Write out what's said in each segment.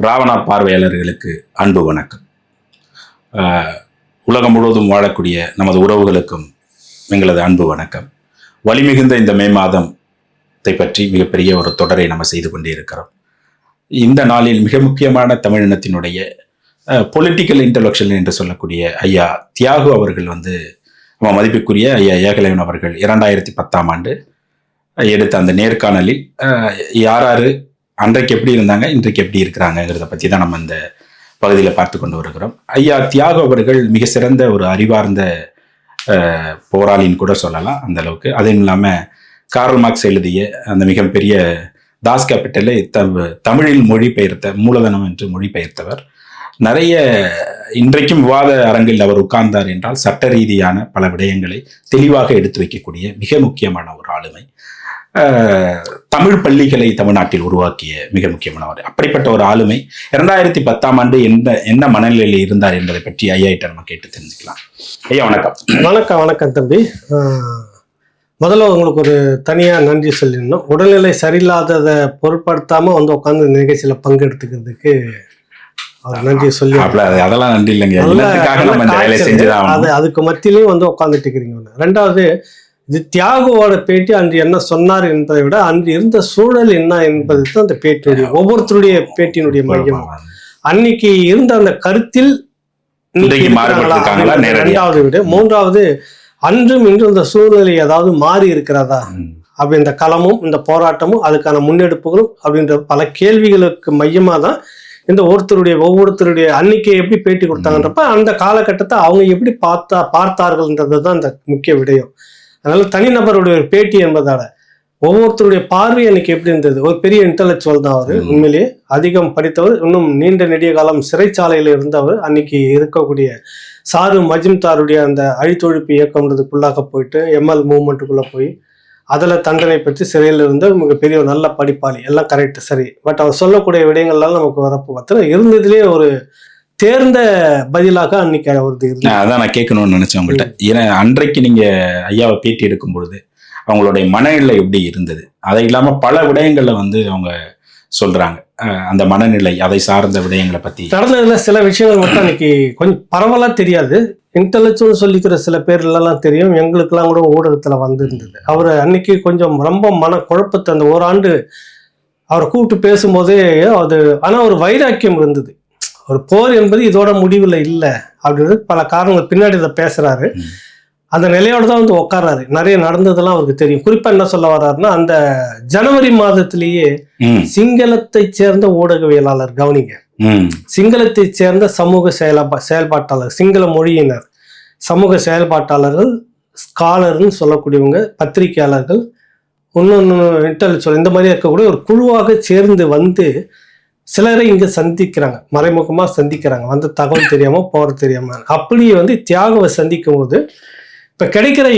ராவணா பார்வையாளர்களுக்கு அன்பு வணக்கம். உலகம் முழுவதும் வாழக்கூடிய நமது உறவுகளுக்கும் எங்களது அன்பு வணக்கம். வலிமிகுந்த இந்த மே மாதத்தை பற்றி மிகப்பெரிய ஒரு தொடரை நம்ம செய்து கொண்டே இருக்கிறோம். இந்த நாளில் மிக முக்கியமான தமிழினத்தினுடைய பொலிட்டிக்கல் இன்டலெக்சுவல் என்று சொல்லக்கூடிய ஐயா தியாகு அவர்கள் நம்ம மதிப்புக்குரிய ஐயா ஏகலைவன் அவர்கள் 2010ஆம் ஆண்டு எடுத்த அந்த நேர்காணலில் யார் அன்றைக்கு எப்படி இருந்தாங்க, இன்றைக்கு எப்படி இருக்கிறாங்கிறத பற்றி தான் நம்ம இந்த பகுதியில் பார்த்து கொண்டு வருகிறோம். ஐயா தியாகு அவர்கள் மிக சிறந்த ஒரு அறிவார்ந்த போராளின்னு கூட சொல்லலாம் அந்த அளவுக்கு. அதுவும் இல்லாமல் கார்ல் மார்க்ஸ் எழுதிய அந்த மிகப்பெரிய தாஸ் கேபிட்டலை தமிழில் மொழிபெயர்த்த மூலதனம் என்று மொழிபெயர்த்தவர். நிறைய இன்றைக்கும் விவாத அரங்கில் அவர் உட்கார்ந்தார் என்றால் சட்ட ரீதியான பல விடயங்களை தெளிவாக எடுத்து வைக்கக்கூடிய மிக முக்கியமான ஒரு ஆளுமை. தமிழ் பள்ளிகளை தமிழ்நாட்டில் உருவாக்கிய மிக முக்கியமானவர். அப்படிப்பட்ட ஒரு ஆளுமை 2010ஆம் ஆண்டு என்ன மனநிலையில் இருந்தார் என்பதை பற்றி ஐயா கிட்ட நம்ம கேட்டு தெரிஞ்சுக்கலாம். ஐயா வணக்கம். வணக்கம் தம்பி. முதல்ல உங்களுக்கு ஒரு தனியாக நன்றி சொல்லிடணும். உடல்நிலை சரியில்லாததை பொருட்படுத்தாம உட்காந்து நிகழ்ச்சியில பங்கெடுத்துக்கிறதுக்கு நன்றி சொல்லி. அதெல்லாம் நன்றி இல்லைங்க, அதுக்கு மத்தியிலையும் உட்காந்துட்டு இருக்கிறீங்க. ரெண்டாவது, இது தியாகுவோட பேட்டி அன்று என்ன சொன்னார் என்பதை விட அன்று இருந்த சூழல் என்ன என்பது தான் அந்த பேட்டியுடைய ஒவ்வொருத்தருடைய பேட்டியினுடைய மையம். அன்னைக்கு இருந்த அந்த கருத்தில் இரண்டாவது விட மூன்றாவது, அன்றும் இன்றும் இந்த சூழ்நிலை ஏதாவது மாறி இருக்கிறதா அப்படி இந்த களமும் இந்த போராட்டமும் அதுக்கான முன்னெடுப்புகளும் அப்படின்ற பல கேள்விகளுக்கு மையமா தான் இந்த ஒவ்வொருத்தருடைய அன்னைக்கு எப்படி பேட்டி கொடுத்தாங்கன்றப்ப அந்த காலகட்டத்தை அவங்க எப்படி பார்த்தார்கள்ன்றது தான் இந்த முக்கிய விடயம். அதனால தனிநபருடைய ஒரு பேட்டி என்பதால ஒவ்வொருத்தருடைய பார்வை அன்னைக்கு எப்படி இருந்தது. ஒரு பெரிய இன்டலெக்சுவல் தான் அவர், உண்மையிலேயே அதிகம் படித்தவர், இன்னும் நீண்ட நெடிய காலம் சிறைச்சாலையில் இருந்தவர். அன்னைக்கு இருக்கக்கூடிய சாரு மஜும்தாருடைய அந்த அழித்தொழிப்பு இயக்கம்ன்றதுக்குள்ளாக போயிட்டு எம்எல் மூவ்மெண்ட்டுக்குள்ள போய் அதில் தண்டனை பெற்று சிறையில் இருந்த மிகப்பெரிய ஒரு நல்ல படிப்பாளி. எல்லாம் கரெக்ட், சரி. பட் அவர் சொல்லக்கூடிய விடயங்கள்லாம் நமக்கு வரப்போ பார்த்தா இருந்ததுலேயே ஒரு தேர்ந்த பதிலாக அன்னைக்கு அவருக்கு இருக்கு. அதான் நான் கேட்கணும்னு நினைச்சேன் உங்கள்கிட்ட. ஏன்னா அன்றைக்கு நீங்க ஐயாவை பேட்டி எடுக்கும் பொழுது அவங்களுடைய மனநிலை எப்படி இருந்தது, அதை இல்லாம பல விடயங்கள்ல அவங்க சொல்றாங்க. அந்த மனநிலை, அதை சார்ந்த விடயங்களை பத்தி நடந்ததுல சில விஷயங்கள் மட்டும் அன்னைக்கு கொஞ்சம் பரவலா தெரியாது. இன்டெலெக்சுவல் சொல்லிக்கிற சில பேர்லாம் தெரியும், எங்களுக்கெல்லாம் கூட ஊடகத்துல இருந்தது. அவர் அன்னைக்கு கொஞ்சம் ரொம்ப மன குழப்பத்தை அந்த ஓராண்டு அவரை கூப்பிட்டு பேசும்போதே அது ஆனா ஒரு வைராக்கியம் இருந்தது. ஒரு போர் என்பது இதோட முடிவில் இல்லை அப்படின்றது பல காரணங்கள் பின்னாடி இதை பேசுறாரு. அந்த நிலையோட தான் உட்கார்றாரு. நிறைய நடந்ததெல்லாம் அவருக்கு தெரியும். குறிப்பா என்ன சொல்ல வர்றாருன்னா, அந்த ஜனவரி மாதத்திலேயே சிங்களத்தை சேர்ந்த ஊடகவியலாளர், கவனிங்க, சிங்களத்தை சேர்ந்த சமூக செயல்பாட்டாளர், சிங்கள மொழியினர், சமூக செயல்பாட்டாளர்கள், ஸ்காலர்னு சொல்லக்கூடியவங்க, பத்திரிகையாளர்கள், இன்னொன்று இன்டெலெக்சுவல், இந்த மாதிரி இருக்கக்கூடிய ஒரு குழுவாக சேர்ந்து சிலரை இங்க சந்திக்கிறாங்க, மறைமுகமா சந்திக்கிறாங்க, தகவல் தெரியாம போற தெரியாம. அப்படி தியாகுவை சந்திக்கும் போது இப்ப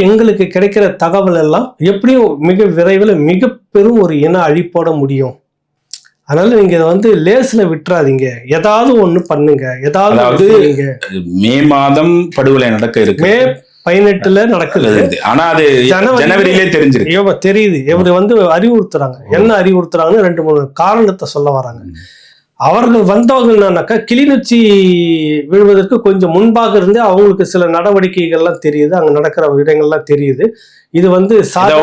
எங்களுக்கு கிடைக்கிற தகவல் எல்லாம் எப்படியும் மிக விரைவில் மிக பெரும் ஒரு இன அழிப்போட முடியும். அதனால நீங்க லேஸ்ல விட்டுறாதீங்க, ஏதாவது ஒண்ணு பண்ணுங்க, ஏதாவது. மே மாதம் படுகொலை நடக்க இருக்கு, மே 18 நடக்குது. ஆனா அது ஜனவரியிலே தெரியுது. இவரு அறிவுறுத்துறாங்க. என்ன அறிவுறுத்துறாங்கன்னு 2-3 காரணத்தை சொல்ல வராங்க. அவர்கள் வந்தவங்கன்னாக்கா கிளிநொச்சி விழுவதற்கு கொஞ்சம் முன்பாக இருந்து அவங்களுக்கு சில நடவடிக்கைகள்லாம் தெரியுது, அங்க நடக்கிற விடயங்கள்லாம் தெரியுது. இது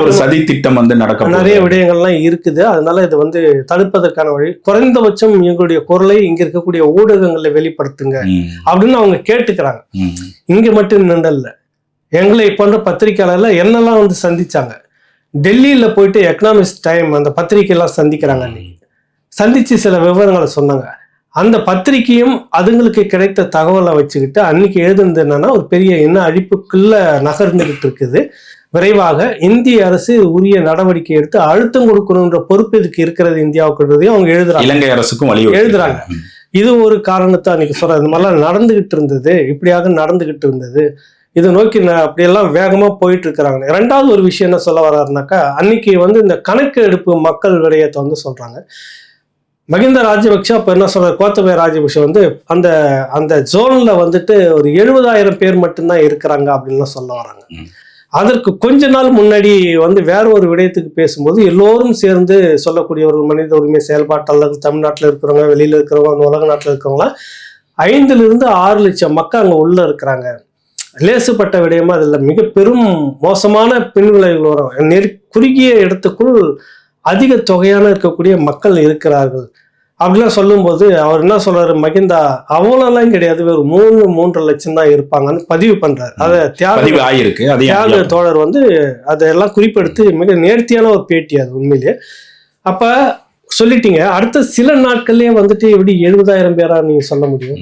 ஒரு சதி திட்டம் நடக்க நிறைய விடயங்கள்லாம் இருக்குது. அதனால இது தடுப்பதற்கான வழி, குறைந்தபட்சம் எங்களுடைய குரலை இங்க இருக்கக்கூடிய ஊடகங்களை வெளிப்படுத்துங்க அப்படின்னு அவங்க கேட்டுக்கிறாங்க. இங்க மட்டும் நின்றல்ல, எங்களை போன்ற பத்திரிகையாளர்ல என்னெல்லாம் சந்திச்சாங்க. டெல்லியில போயிட்டு எக்கனாமிக்ஸ் டைம் அந்த பத்திரிகையெல்லாம் சந்திக்கிறாங்க. சந்திச்சு சில விவரங்களை சொன்னாங்க. அந்த பத்திரிகையும் அதுங்களுக்கு கிடைத்த தகவலை வச்சுக்கிட்டு அன்னைக்கு எழுதுனது என்னன்னா, ஒரு பெரிய இன அழிப்புக்குள்ள நகர்ந்துகிட்டு இருக்குது. விரைவாக இந்திய அரசு உரிய நடவடிக்கை எடுத்து அழுத்தம் கொடுக்கணுன்ற பொறுப்பு இதுக்கு இருக்கிறது இந்தியாவுக்குன்றதையும் அவங்க எழுதுறாங்க. இலங்கை அரசுக்கும் எழுதுறாங்க. இது ஒரு காரணத்தை அன்னைக்கு சொல்ற, இந்த மாதிரிலாம் நடந்துகிட்டு இருந்தது, இப்படியாக நடந்துகிட்டு இருந்தது, இதை நோக்கி அப்படியெல்லாம் வேகமா போயிட்டு இருக்கிறாங்க. ரெண்டாவது ஒரு விஷயம் என்ன சொல்ல வர்றாருனாக்கா, அன்னைக்கு இந்த கணக்கு எடுப்பு மக்கள் விடயத்தை சொல்றாங்க. மகிந்த ராஜபக்ஷ அப்ப என்ன சொல்ற, கோத்தபய ராஜபக்ஷ அந்த அந்த ஜோன்ல ஒரு 70,000 பேர் மட்டும்தான் இருக்கிறாங்க அப்படின்லாம் சொல்ல வராங்க. அதற்கு கொஞ்ச நாள் முன்னாடி வந்து வேற ஒரு விடயத்துக்கு பேசும்போது எல்லோரும் சேர்ந்து சொல்லக்கூடிய ஒரு மனித உரிமை செயல்பாட்டாளர்கள், தமிழ்நாட்டில் இருக்கிறவங்க, வெளியில இருக்கிறவங்க, உலக நாட்டில் இருக்கிறவங்களாம் 5-6 லட்சம் மக்கள் அங்க உள்ள இருக்கிறாங்க. லேசுப்பட்ட விடயமா அதில் மிக பெரும் மோசமான பின்விளைவுகள் வரும். குறுகிய இடத்துக்குள் அதிக தொகையான இருக்கக்கூடிய மக்கள் இருக்கிறார்கள் அப்படிலாம் சொல்லும்போது அவர் என்ன சொல்றாரு, மகிந்தா அவ்வளோலாம் கிடையாது, ஒரு 3-3.5 லட்சம் தான் இருப்பாங்கன்னு பதிவு பண்றாரு. அதை தியாக தோழர் வந்து அதெல்லாம் குறிப்பெடுத்து மிக நேர்த்தியான ஒரு பேட்டி அது உண்மையிலேயே. அப்ப சொல்லிட்டீங்க, அடுத்த சில நாட்கள்லயே வந்துட்டு எப்படி 70,000 பேரா நீங்க சொல்ல முடியும்?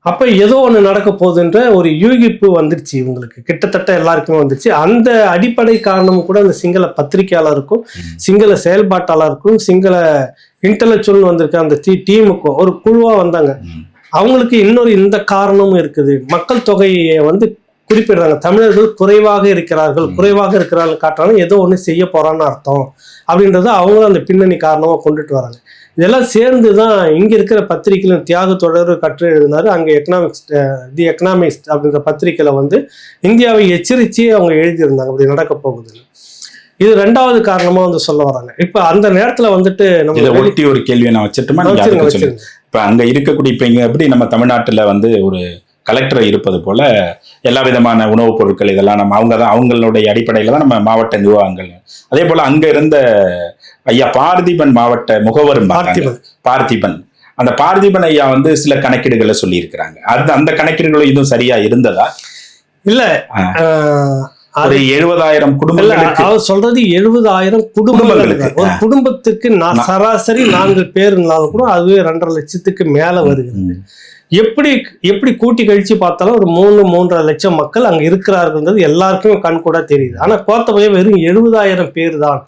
அப்ப ஏதோ ஒண்ணு நடக்க போகுதுன்ற ஒரு யூகிப்பு வந்துருச்சு இவங்களுக்கு, கிட்டத்தட்ட எல்லாருக்குமே வந்துருச்சு. அந்த அடிப்படை காரணமும் கூட அந்த சிங்கள பத்திரிகையாளருக்கும், சிங்கள செயல்பாட்டாளருக்கும், சிங்கள இன்டலெக்சுவல் வந்திருக்க அந்த டீமுக்கும் ஒரு குழுவா வந்தாங்க. அவங்களுக்கு இன்னொரு இந்த காரணமும் இருக்குது. மக்கள் தொகையை வந்து குறிப்பிடுறாங்க, தமிழர்கள் குறைவாக இருக்கிறார்கள் காட்டுறாங்க, ஏதோ ஒண்ணு செய்ய போறான்னு அர்த்தம் அப்படின்றத அவங்களும் அந்த பின்னணி காரணமா கொண்டுட்டு வராங்க. இதெல்லாம் சேர்ந்துதான் இங்க இருக்கிற பத்திரிகையில தியாக தொடர் கட்டுரை எழுதினாரு. அங்க தி எக்கனாமிஸ்ட் அப்படின்ற பத்திரிகையில வந்து இந்தியாவை எச்சரிச்சு அவங்க எழுதியிருந்தாங்க அப்படி நடக்க போகுது. இது 2வது காரணமா வந்து சொல்ல வராங்க. இப்ப அந்த நேரத்துல வந்துட்டு நம்ம ஒரு கேள்வியை நான் வச்சுட்டுமா, இப்ப அங்க இருக்கக்கூடிய இப்ப இங்க எப்படி நம்ம தமிழ்நாட்டுல வந்து ஒரு கலெக்டர் இருப்பது போல எல்லா விதமான உணவுப் பொருட்கள் இதெல்லாம் நம்ம அவங்களுடைய அடிப்படையில தான் நம்ம மாவட்ட நிர்வாகங்கள், அதே போல அங்க இருந்த ஐயா பார்த்திபன் மாவட்ட முகவரும் பார்த்திபன், அந்த பார்த்திபன் ஐயா வந்து சில கணக்கீடுகளை சொல்லி இருக்கிறாங்க. அந்த கணக்கீடுகளும் இதுவும் சரியா இருந்ததா? இல்ல, ஒரு 70,000 குடும்பங்களுக்கு அவர் சொல்றது 70,000 குடும்பங்களுக்கு. ஒரு குடும்பத்துக்கு சராசரி 4 பேர் இருந்தாலும் கூட அதுவே 2.5 லட்சத்துக்கு மேல வருகிறது. எப்படி கூட்டி கழிச்சு பார்த்தாலும் ஒரு 3-3.5 லட்சம் மக்கள் அங்க இருக்கிறார்கள் எல்லாருக்குமே கண் கூட தெரியுது. ஆனா கோத்தபய வெறும் 70,000 பேர் தான்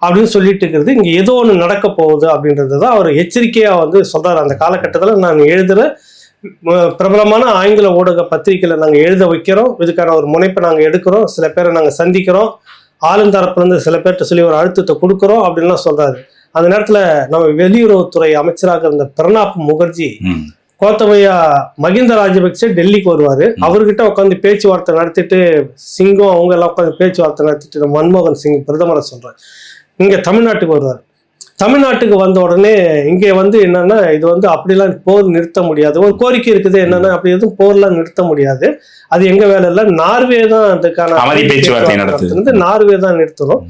அப்படின்னு சொல்லிட்டு இருக்கிறது. இங்க ஏதோ ஒண்ணு நடக்க போகுது அப்படின்றதுதான் அவர் எச்சரிக்கையா வந்து சொல்றாரு. அந்த காலகட்டத்துல நான் எழுதுற பிரபலமான ஆங்கில ஊடக பத்திரிகையில நாங்க எழுத வைக்கிறோம், இதுக்கான ஒரு முனைப்பை நாங்க எடுக்கிறோம், சில பேரை நாங்க சந்திக்கிறோம், ஆளுந்தரப்புல இருந்து சில பேர்கிட்ட சொல்லி ஒரு அழுத்தத்தை கொடுக்குறோம் அப்படின்லாம் சொல்றாரு. அந்த நேரத்துல நம்ம வெளியுறவுத்துறை அமைச்சராக இருந்த பிரணாப் முகர்ஜி கோத்தபயா மகிந்த ராஜபக்சே டெல்லிக்கு வருவாரு. அவர்கிட்ட உட்காந்து பேச்சுவார்த்தை நடத்திட்டு, சிங்கம் அவங்க எல்லாம் உட்காந்து பேச்சுவார்த்தை நடத்திட்டு மன்மோகன் சிங் பிரதமரை சொல்றாரு, இங்க தமிழ்நாட்டுக்கு வருவார். தமிழ்நாட்டுக்கு வந்த உடனே இங்கே வந்து என்னன்னா, இது வந்து அப்படிலாம் போர் நிறுத்த முடியாது, ஒரு கோரிக்கை இருக்குது என்னன்னா, அப்படி எதுவும் போர்லாம் நிறுத்த முடியாது, அது எங்க வேலை இல்லை, நார்வே தான் அதுக்கான பேச்சுவார்த்தை நடத்துது, நார்வே தான் நிறுத்தணும்,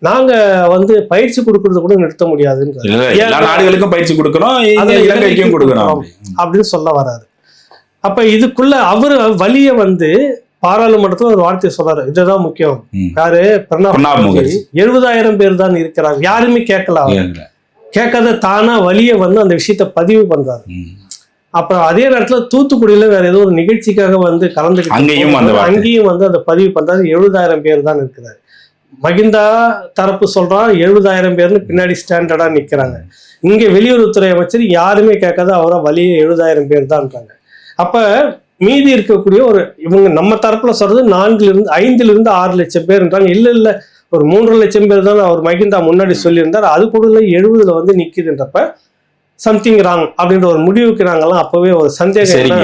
நாங்க வந்து பயிற்சி கொடுக்கறது கூட நிறுத்த முடியாதுன்னு பயிற்சி கொடுக்கணும் அப்படின்னு சொல்ல வர்றாரு. அப்ப இதுக்குள்ள அவரு வலிய வந்து பாராளுமன்றத்துல ஒரு வார்த்தை சொல்றாரு, இதுதான் முக்கியம். யாரு? பிரணாப் முகர்ஜி. 70,000 பேர் தான் இருக்கிறாங்க, யாருமே கேட்காத தானா வலிய வந்து அந்த விஷயத்த பதிவு பண்றாரு. அப்புறம் அதே நேரத்துல தூத்துக்குடியில வேற ஏதோ ஒரு நிகழ்ச்சிக்காக வந்து கலந்துக்கிட்டு அங்கேயும் வந்து அந்த பதிவு பண்றாரு, 70,000 பேர் தான் இருக்கிறாரு. மகிந்தா தரப்பு சொல்றான் 70,000 பேர்னு பின்னாடி ஸ்டாண்டர்டா நிக்கிறாங்க. இங்க வெளியுறவுத்துறை அமைச்சர் யாருமே கேட்காத அவரா வலிய 70,000 பேர் தான் இருக்காங்க. அப்ப மீதி இருக்கக்கூடிய ஒரு இவங்க நம்ம தரப்புல சொல்றது 5-6 லட்சம் பேர்ன்றாங்க. இல்ல ஒரு 3.5 லட்சம் பேர் தான் அவர் மகிந்தா முன்னாடி சொல்லியிருந்தார். அது கூட 70 வந்து நிக்குதுன்றப்ப சம்திங் ராங் அப்படின்ற ஒரு முடிவுக்கு நாங்கெல்லாம் அப்பவே ஒரு சந்தேகம்.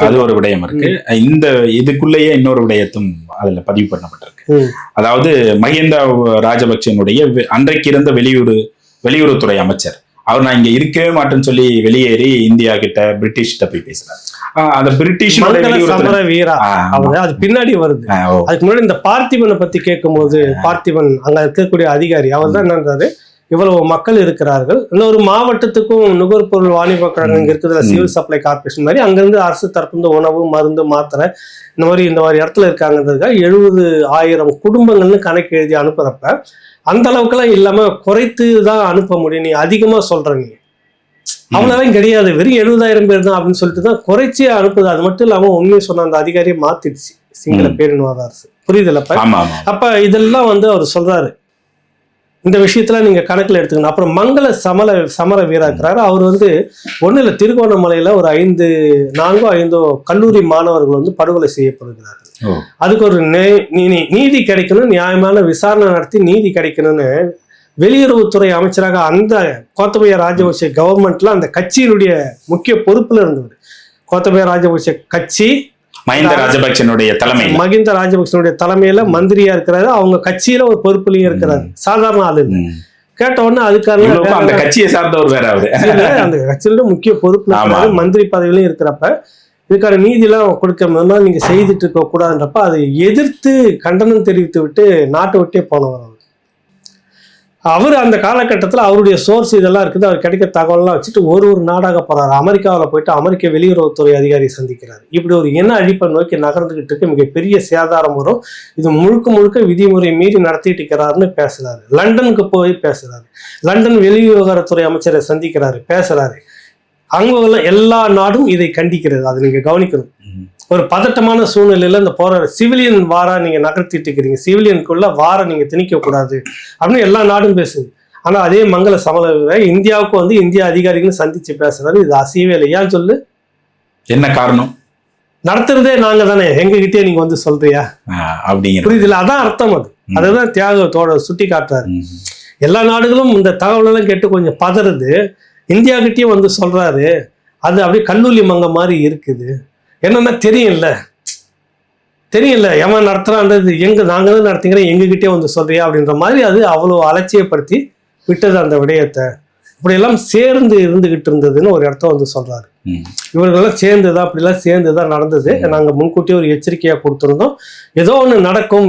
அது ஒரு விடயம் இருக்கு. இந்த இதுக்குள்ளேயே இன்னொரு விடயத்தும் அதுல பதிவு பண்ணப்பட்டிருக்கு. அதாவது மஹிந்த ராஜபக்சனுடைய அன்றைக்கு இருந்த வெளியுறவுத்துறை அமைச்சர் அவர் நான் இங்க இருக்கவே மாட்டேன்னு சொல்லி வெளியேறி இந்தியா கிட்ட பிரிட்டிஷ்கிட்ட போய் பேசுறாரு. அந்த பிரிட்டிஷ் வீரா அது பின்னாடி வருது. அதுக்கு முன்னாடி இந்த பார்த்திபனை பத்தி கேட்கும் போது பார்த்திபன் அங்க இருக்கக்கூடிய அதிகாரி அவர் தான் என்னன்றாரு, இவ்வளவு மக்கள் இருக்கிறார்கள், இன்னொரு மாவட்டத்துக்கும் நுகர்பொருள் வாணிப கழகம் இருக்குதுல, சிவில் சப்ளை கார்பரேஷன் மாதிரி அங்கிருந்து அரசு தரப்பு உணவு மருந்து மாத்திரை இந்த மாதிரி இடத்துல இருக்காங்கிறதுக்காக 70,000 குடும்பங்கள்னு கணக்கு எழுதி அனுப்புறப்ப அந்த அளவுக்குலாம் இல்லாம குறைத்து தான் அனுப்ப முடியும், நீ அதிகமா சொல்ற, நீ அவ்வளவுதான் கிடையாது, வெறும் 70,000 பேர் தான் அப்படின்னு சொல்லிட்டு தான் குறைச்சி அனுப்புது. அது மட்டும் இல்லாம உண்மையை சொன்ன அந்த அதிகாரியை மாத்திடுச்சு சிங்கள பேரினவாத அரசு, புரியுதுல்லப்ப. அப்ப இதெல்லாம் வந்து அவர் சொல்றாரு, இந்த விஷயத்துல நீங்க கணக்குல எடுத்துக்கணும். அப்புறம் மங்கள சமர வீரா இருக்கிறாரு, அவர் வந்து ஒண்ணு இல்ல, திருகோணமலையில ஒரு 4-5 கல்லூரி மாணவர்கள் வந்து படுகொலை செய்யப்படுகிறார்கள். அதுக்கு ஒரு நீதி கிடைக்கணும், நியாயமான விசாரணை நடத்தி நீதி கிடைக்கணும்னு வெளியுறவுத்துறை அமைச்சராக அந்த கோத்தபய ராஜபக்சே கவர்மெண்ட்ல அந்த கட்சியினுடைய முக்கிய பொறுப்புல இருந்தவர். கோத்தபய ராஜபக்சே கட்சி மஹிந்த ராஜபக்சனுடைய தலைமையில மந்திரியா இருக்கிறாரு. அவங்க கட்சியில ஒரு பொறுப்புலையும் இருக்கிறாரு. சாதாரண ஆளு இல்லை. கேட்ட உடனே அதுக்கான அந்த கட்சியை சார்ந்தவர் வேற அவரு. அந்த கட்சியில முக்கிய பொறுப்புல மந்திரி பதவியிலும் இருக்கிறப்ப இதுக்கான நீதியெல்லாம் கொடுக்க நீங்க செய்துட்டு இருக்க கூடாதுன்றப்ப அதை எதிர்த்து கண்டனம் தெரிவித்து விட்டு நாட்டை விட்டே போனவர் அவர். அந்த காலகட்டத்தில் அவருடைய சோர்ஸ் இதெல்லாம் இருக்குது. அவர் கிடைக்க தகவல்லாம் வச்சுட்டு ஒரு நாடாக போறாரு. அமெரிக்காவில் போயிட்டு அமெரிக்க வெளியுறவுத்துறை அதிகாரி சந்திக்கிறார். இப்படி ஒரு இன அழிப்பை நோக்கி நகர்ந்துகிட்டு இருக்கு, மிகப்பெரிய சேதாரம் வரும், இது முழுக்க விதிமுறை மீறி நடத்திட்டு இருக்கிறாருன்னு பேசுறாரு. லண்டனுக்கு போய் பேசுறாரு. லண்டன் வெளிவிவகாரத்துறை அமைச்சரை சந்திக்கிறாரு, பேசுறாரு. அங்க எல்லா நாடும் இதை கண்டிக்கிறது. அதை நீங்க கவனிக்கணும். ஒரு பதட்டமான சூழ்நிலையில இந்த போற சிவிலியன் வாரா நீங்க நகர்த்திட்டு இருக்கிறீங்க, சிவிலியனுக்குள்ள வார நீங்க திணிக்க கூடாது அப்படின்னு எல்லா நாடும் பேசுது. ஆனா அதே மங்கள சமல இந்தியாவுக்கு இந்திய அதிகாரிகளும் சந்திச்சு பேசுறாரு. இது அசையவே இல்லை. ஏன் சொல்லு, என்ன காரணம்? நடத்துறதே நாங்க தானே, எங்ககிட்டே நீங்க சொல்றியா அப்படிங்கிற புரியுதுல? அதான் அர்த்தம். அதுதான் தியாகத்தோட சுட்டி காட்டுறாரு. எல்லா நாடுகளும் இந்த தகவல் எல்லாம் கேட்டு கொஞ்சம் பதறுது. இந்தியா கிட்டேயும் சொல்றாரு. அது அப்படியே கல்லூலி மங்க மாதிரி இருக்குது. என்னன்னா தெரியல எவன் நடத்துறான்றது, நாங்க தான் நடத்திக்கிறோம், எங்ககிட்டே சொல்றியா அப்படின்ற மாதிரி அது அவ்வளவு அலட்சியப்படுத்தி விட்டது அந்த விடயத்தை. இப்படியெல்லாம் சேர்ந்து இருந்துகிட்டு இருந்ததுன்னு ஒரு இடத்த சொல்றாரு. இவர்களெல்லாம் சேர்ந்துதான் அப்படிலாம் சேர்ந்துதான் நடந்தது. நாங்க முன்கூட்டியே ஒரு எச்சரிக்கையா கொடுத்துருந்தோம். ஏதோ ஒண்ணு நடக்கும்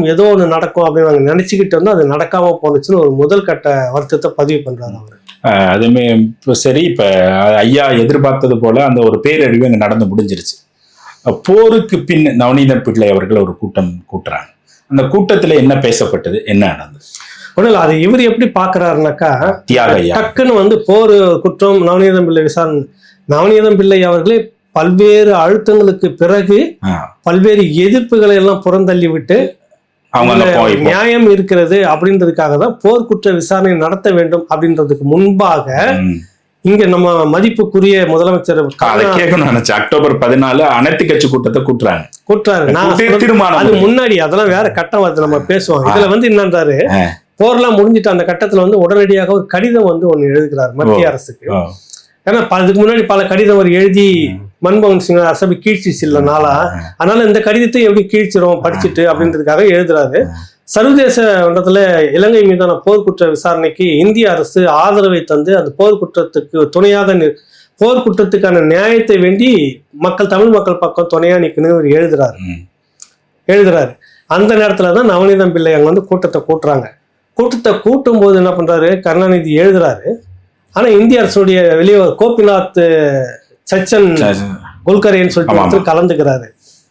அப்படின்னு நாங்க நினைச்சுக்கிட்டு இருந்தோம். அது நடக்காம போனுச்சுன்னு ஒரு முதல் கட்ட வருத்தத்தை பதிவு பண்றாரு அவரு. அதுமே சரி. இப்ப ஐயா எதிர்பார்த்தது போல அந்த ஒரு பேரழிவு அங்க நடந்து முடிஞ்சிருச்சு. போருக்கு பின் நவநீதன் பிள்ளை அவர்கள் ஒரு கூட்டம் கூட்டுறாங்க. அந்த கூட்டத்துல என்ன பேசப்பட்டது, என்ன நடந்தது? ஒன்றும் இல்லை. அது இவர் எப்படி பாக்குறாருனாக்கா, டக்குன்னு போர் குற்றம் நவநீதம் பிள்ளை விசாரணை. நவநீதம் பிள்ளை அவர்களே பல்வேறு அழுத்தங்களுக்கு பிறகு பல்வேறு எதிர்ப்புகளை எல்லாம் புறந்தள்ளி விட்டு நியாயம் இருக்கிறது அப்படின்றதுக்காக தான் போர்க்குற்ற விசாரணை நடத்த வேண்டும் அப்படின்றதுக்கு முன்பாக இங்க நம்ம மதிப்புக்குரிய முதலமைச்சர் அக்டோபர் 14 அனைத்து கட்சி கூட்டத்தை கூட்டுறாரு. அது முன்னாடி அதெல்லாம் வேற கட்டம் வருது, நம்ம பேசுவோம். இதுல என்னன்றாரு, போர்லாம் முடிஞ்சிட்டு அந்த கட்டத்துல உடனடியாக ஒரு கடிதம் ஒண்ணு எழுதுகிறார் மத்திய அரசுக்கு. ஏன்னா அதுக்கு முன்னாடி பல கடிதம் ஒரு எழுதி மன்மோகன் சிங் அரசு கீழ்ச்சிச்சு இல்ல நாளா, அதனால இந்த கடிதத்தை எப்படி கீழ்ச்சிரும் படிச்சுட்டு அப்படின்றதுக்காக எழுதுறாரு. சர்வதேச மன்றத்துல இலங்கை மீதான போர்க்குற்ற விசாரணைக்கு இந்திய அரசு ஆதரவை தந்து அந்த போர்க்குற்றத்துக்கு துணையாக போர்க்குற்றத்துக்கான நியாயத்தை வேண்டி தமிழ் மக்கள் பக்கம் துணையா நிக்கணும்னு எழுதுறாரு. அந்த நேரத்துலதான் நவநீதம் பிள்ளை அங்க கூட்டத்தை கூட்டுறாங்க. கூட்டத்தை கூட்டும் போது என்ன பண்றாரு, கருணாநிதி எழுதுறாரு. ஆனா இந்திய அரசுடைய வெளியே கோபிநாத் சச்சன் குல்கரேன்னு சொல்லிட்டு கலந்துக்கிறாரு.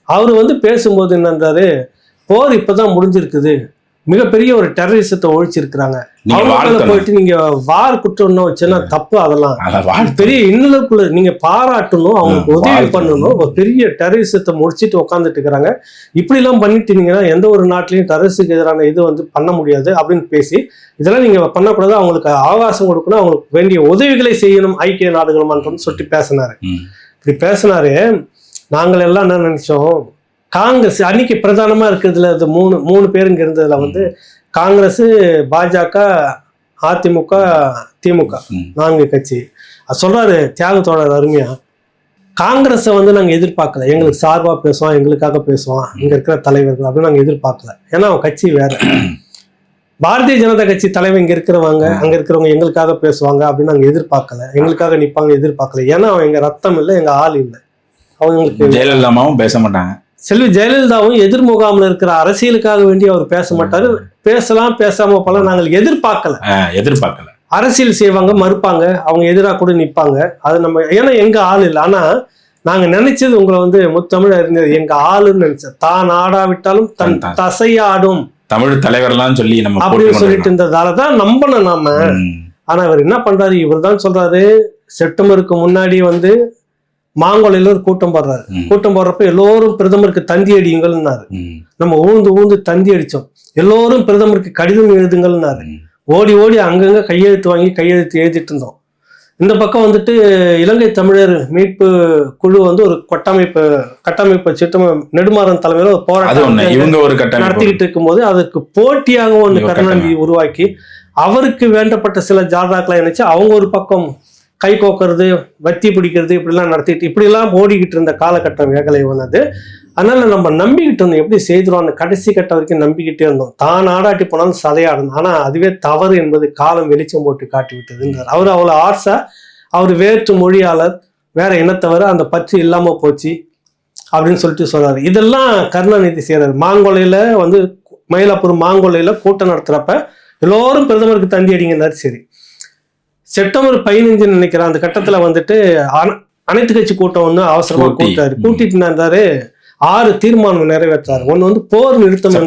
அவரு பேசும்போது என்னன்றாரு, போர் இப்பதான் முடிஞ்சிருக்குது, மிகப்பெரிய ஒரு டெரரிசத்தை ஒழிச்சிருக்கிறாங்க, அவங்கள போயிட்டு நீங்க வார் குற்றம்னு வச்சுன்னா தப்பு, அதெல்லாம் பெரிய இன்னலுக்குள்ள நீங்க பாராட்டணும், அவங்களுக்கு உதவி பண்ணணும். ஒரு பெரிய டெரரிசத்தை முடிச்சுட்டு உட்காந்துட்டு இருக்கிறாங்க, இப்படி எல்லாம் பண்ணிட்டீங்கன்னா எந்த ஒரு நாட்டிலையும் டெரரிஸ்டுக்கு எதிரான இது பண்ண முடியாது அப்படின்னு பேசி, இதெல்லாம் நீங்க பண்ணக்கூடாது, அவங்களுக்கு அவகாசம் கொடுக்கணும், அவங்களுக்கு வேண்டிய உதவிகளை செய்யணும் ஐக்கிய நாடுகள் மன்றம் சொல்லிட்டு பேசினாரு. இப்படி பேசினாரு. நாங்கள் எல்லாம் என்ன நினைச்சோம், காங்கிரஸ் அன்னைக்கு பிரதானமா இருக்கிறதுல அது மூணு பேருங்க இருந்ததுல காங்கிரஸ், பாஜக, அதிமுக, திமுக 4 கட்சி. அது சொல்றாரு தியாகத்தோட அருமையா, காங்கிரஸை நாங்க எதிர்பார்க்கல, எங்களுக்கு சார்பா பேசுவோம், எங்களுக்காக பேசுவோம் இங்க இருக்கிற தலைவர்கள் அப்படின்னு நாங்க எதிர்பார்க்கல. ஏன்னா அவன் கட்சி வேற. பாரதிய ஜனதா கட்சி தலைவர் இங்க இருக்கிறவங்க அங்க இருக்கிறவங்க எங்களுக்காக பேசுவாங்க அப்படின்னு நாங்க எதிர்பார்க்கல, எங்களுக்காக நிப்பாங்க எதிர்பார்க்கல. ஏன்னா அவன் எங்க ரத்தம் இல்லை, எங்க ஆள் இல்லை. அவங்களுக்கு ஜெயலலிதாவும் பேச மாட்டாங்க. செல்வி ஜெயலலிதாவும் எதிர்முகாமில் இருக்கிற அரசியலுக்காக வேண்டி அவர் பேச மாட்டாரு. பேசலாம், பேசாம போல நாங்கள் எதிர்பார்க்கல. அரசியல் செய்வாங்க, மறுப்பாங்க, அவங்க எதிராக கூட நிற்பாங்க. அது நம்ம ஏன்னா எங்க ஆள் இல்லை. ஆனா நாங்க நினைச்சது உங்களை முத்தமிழ் அறிஞர் எங்க ஆளுன்னு நினைச்சேன். தான் ஆடாவிட்டாலும் தன் தசையாடும் தமிழ் தலைவர்லாம் சொல்லி நம்ம அப்படின்னு சொல்லிட்டு இருந்ததாலதான் நம்பணும் நாம. ஆனா இவர் என்ன பண்றாரு, இவர் தான் சொல்றாரு, செப்டம்பருக்கு முன்னாடி மாங்கோலையில ஒரு கூட்டம் போடுறாரு. கூட்டம் போடுறப்ப எல்லோரும் பிரதமருக்கு தந்தி அடியுங்கள்னாரு. நம்ம ஊந்து தந்தி அடிச்சோம். எல்லோரும் பிரதமருக்கு கடிதம் எழுதுங்கள்னாரு. ஓடி அங்கங்க கையெழுத்து வாங்கி கையெழுத்து எழுதிட்டு இருந்தோம். இந்த பக்கம் இலங்கை தமிழர் மீட்பு குழு ஒரு கட்டமைப்பு சிட்டம் நெடுமாறன் தலைமையில ஒரு போராட்டம் நடத்திக்கிட்டு இருக்கும்போது அதுக்கு போட்டியாக கருணாநிதி உருவாக்கி அவருக்கு வேண்டப்பட்ட சில ஜாதாக்களை நினைச்சு அவங்க ஒரு பக்கம் கை கோக்கிறது, வத்தி பிடிக்கிறது, இப்படிலாம் நடத்திட்டு இப்படிலாம் ஓடிக்கிட்டு இருந்த காலகட்டம் வேகலை வந்தது. அதனால நம்ம நம்பிக்கிட்டு இருந்தோம், எப்படி செய்திருவாங்க கடைசி கட்டம் வரைக்கும் நம்பிக்கிட்டே இருந்தோம். தான் ஆடாட்டி போனாலும் சதையாடணும், ஆனா அதுவே தவறு என்பது காலம் வெளிச்சம் போட்டு காட்டி விட்டதுன்றார். அவர் அவ்வளோ ஆர்ஸா, அவர் வேற்று மொழியாளர், வேற இனத்தவர அந்த பற்று இல்லாம போச்சு அப்படின்னு சொல்லிட்டு சொல்றாரு. இதெல்லாம் கருணாநிதி செய்யறாரு. மாங்கொல்லையில வந்து மயிலாப்பூர் மாங்கொல்லையில கூட்டம் நடத்துறப்ப எல்லோரும் பிரதமருக்கு தந்தி அடிங்கன்னாரு. சரி, செப்டம்பர் 15 நினைக்கிறேன் அந்த கட்டத்துல வந்துட்டு அனைத்து கட்சி கூட்டம் ஒண்ணு அவசரமா கூட்டாரு. கூட்டிட்டு இருந்தாரு, 6 தீர்மானம் நிறைவேற்றாரு. ஒண்ணு வந்து போர் நிறுத்தம்,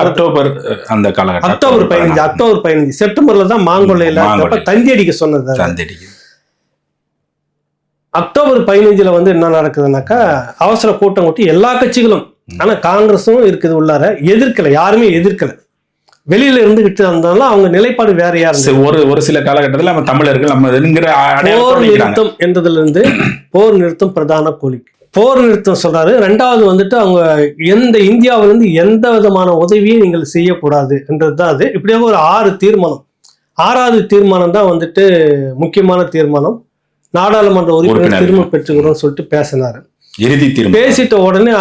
அக்டோபர் 15 செப்டம்பர்ல தான் மாங்கொல்லையில தந்தி அடிக்க சொன்னது. அக்டோபர் 15 வந்து என்ன நடக்குதுன்னாக்கா அவசர கூட்டம் கூட்டி எல்லா கட்சிகளும், ஆனா காங்கிரஸும் இருக்குது உள்ளார, எதிர்க்கல, யாருமே எதிர்க்கல, வெளியில இருந்துகிட்டு இருந்தாலும் அவங்க நிலைப்பாடு வேறையா இருந்தது. ஒரு சில காலகட்டத்தில் நம்ம தமிழர்கள் நம்ம போர் நிறுத்தம் என்றதுல இருந்து போர் நிறுத்தம் பிரதான கோரிக்கை, போர் நிறுத்தம் சொல்றாரு. ரெண்டாவது வந்துட்டு அவங்க எந்த இந்தியாவிலிருந்து எந்த விதமான உதவியும் நீங்கள் செய்யக்கூடாது என்றதுதான் அது. இப்படியாக ஒரு 6 தீர்மானம். 6வது தீர்மானம் தான் வந்துட்டு முக்கியமான தீர்மானம். நாடாளுமன்ற உறுப்பினர் திரும்ப பெற்றுக்கிறோம் சொல்லிட்டு பேசினாரு. பேசிட்ட உடனே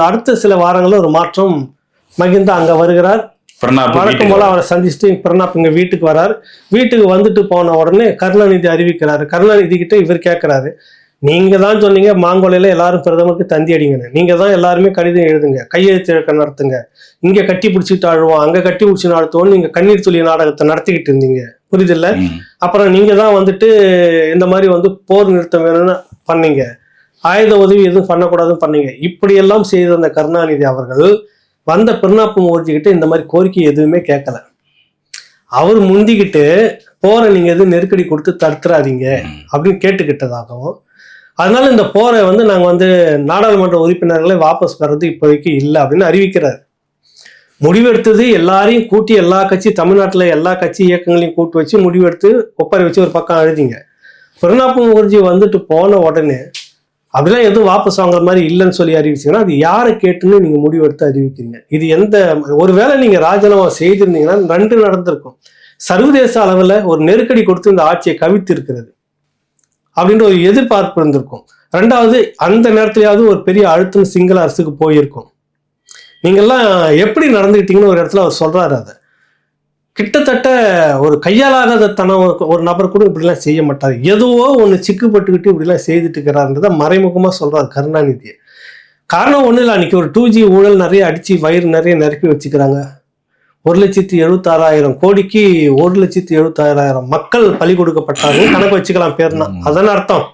அடுத்த சில வாரங்களில் ஒரு மாற்றம். மகிந்தா அங்க வருகிறார், வழக்கம் போல அவரை சந்திச்சுட்டு பிரணாப் இங்க வீட்டுக்கு வரார். வீட்டுக்கு வந்துட்டு போன உடனே கருணாநிதி அறிவிக்கிறாரு. கருணாநிதி கிட்ட இவர் கேட்கிறாரு, நீங்க தான் சொன்னீங்க மாங்கொல்லையில எல்லாரும் பிரதமருக்கு தந்தி அடிங்கன்னு, நீங்க தான் எல்லாருமே கடிதம் எழுதுங்க, கையெழுத்து இழக்க நடத்துங்க, இங்க கட்டி பிடிச்சிட்டு அழுவோம், அங்க கட்டி பிடிச்சி நடத்துவோம், நீங்க கண்ணீர் துளி நாடகத்தை நடத்திக்கிட்டு இருந்தீங்க, புரியுதில்ல? அப்புறம் நீங்க தான் வந்துட்டு இந்த மாதிரி வந்து போர் நிறுத்தம் வேணும்னு பண்ணீங்க, ஆயுத உதவி எதுவும் பண்ணக்கூடாதுன்னு பண்ணீங்க. இப்படியெல்லாம் செய்த அந்த கருணாநிதி அவர்கள் வந்த பிரணாப் முகர்ஜிக்கிட்ட இந்த மாதிரி கோரிக்கை எதுவுமே கேட்கல. அவர் முந்திக்கிட்டு போரை நீங்க எதுவும் நெருக்கடி கொடுத்து தடுத்துறாதீங்க அப்படின்னு கேட்டுக்கிட்டதாகவும், அதனால இந்த போரை வந்து நாங்க வந்து நாடாளுமன்ற உறுப்பினர்களை வாபஸ் பெறது இப்போதைக்கு இல்லை அப்படின்னு அறிவிக்கிறார். முடிவெடுத்தது எல்லாரையும் கூட்டி, எல்லா கட்சி, தமிழ்நாட்டில் எல்லா கட்சி இயக்கங்களையும் கூட்டு வச்சு முடிவெடுத்து ஒப்பரை வச்சு ஒரு பக்கம் எழுதிங்க. பிரணாப் முகர்ஜி வந்துட்டு போன உடனே அப்படிலாம் எதுவும் வாபஸ் வாங்குற மாதிரி இல்லைன்னு சொல்லி அறிவிச்சிங்கன்னா அது யாரை கேட்டுன்னு நீங்க முடிவெடுத்து அறிவிக்கிறீங்க? இது எந்த ஒருவேளை நீங்க ராஜினாமா செய்திருந்தீங்கன்னா 2 நடந்திருக்கும். சர்வதேச அளவில் ஒரு நெருக்கடி கொடுத்து இந்த ஆட்சியை கவித்து இருக்கிறது அப்படின்ற ஒரு எதிர்பார்ப்பு இருந்திருக்கும். 2வது அந்த நேரத்திலேயாவது ஒரு பெரிய அழுத்தம் சிங்கள அரசுக்கு போயிருக்கும். நீங்கெல்லாம் எப்படி நடந்துக்கிட்டீங்கன்னு ஒரு இடத்துல அவர் சொல்றாரு. அதை கிட்டத்தட்ட ஒரு கையாலாகாத தனம் ஒரு நபர் கூட இப்படிலாம் செய்ய மாட்டார், எதுவோ ஒன்று சிக்குப்பட்டுக்கிட்டு இப்படிலாம் செய்துட்டு இருக்கிறாருன்றத மறைமுகமாக சொல்றாரு கருணாநிதியை. காரணம் ஒன்றும் இல்லை, அன்னைக்கு ஒரு 2G ஊழல் நிறைய அடிச்சு வயிறு நிறைய நிரப்பி வச்சுக்கிறாங்க. 1,76,000 கோடிக்கு 1,76,000 மக்கள் பலி கொடுக்கப்பட்டாங்க கணக்கு வச்சுக்கலாம் பேர்னா. அதான அர்த்தம்.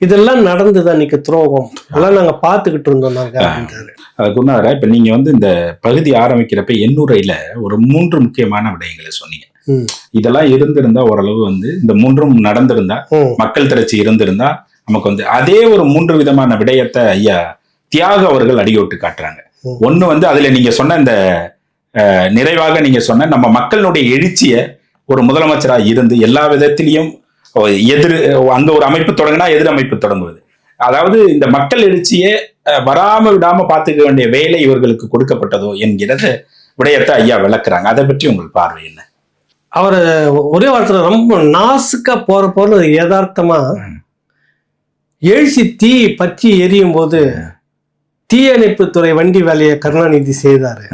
இதெல்லாம் நடந்தது அன்னைக்கு துரோகம், அதெல்லாம் நாங்க பார்த்துக்கிட்டு இருந்தோம் நாங்க. குருநாதரா, இப்ப நீங்க வந்து இந்த பகுதி ஆரம்பிக்கிறப்ப எண்ணுரையில ஒரு 3 முக்கியமான விடயங்களை சொன்னீங்க. இதெல்லாம் இருந்திருந்தா ஓரளவு வந்து இந்த 3ம் நடந்திருந்தா, மக்கள் திரட்சி இருந்திருந்தா நமக்கு வந்து அதே ஒரு 3 விதமான விடயத்தை ஐயா தியாக அவர்கள் அடியோட்டு காட்டுறாங்க. ஒண்ணு வந்து அதுல நீங்க சொன்ன இந்த நிறைவாக நீங்க சொன்ன நம்ம மக்களுடைய எழுச்சிய ஒரு முதலமைச்சரா இருந்து எல்லா விதத்திலையும் அங்க ஒரு அமைப்பு தொடங்கினா எதிர் அமைப்பு தொடங்குவது, அதாவது இந்த மக்கள் எழுச்சியை வராம விடாம பாத்துக்க வேண்டிய வேலை இவர்களுக்கு கொடுக்கப்பட்டதோ என்கிறது விடயத்தை ஐயா விளக்குறாங்க. அதை பற்றி உங்கள் பார்வை என்ன? அவர் ஒரே வார்த்தை ரொம்ப நாசுக்கா போற யதார்த்தமா எழுச்சி தீ பற்றி எரியும் போது தீயணைப்பு துறை வண்டி வேலையை கருணாநிதி செய்தாரு.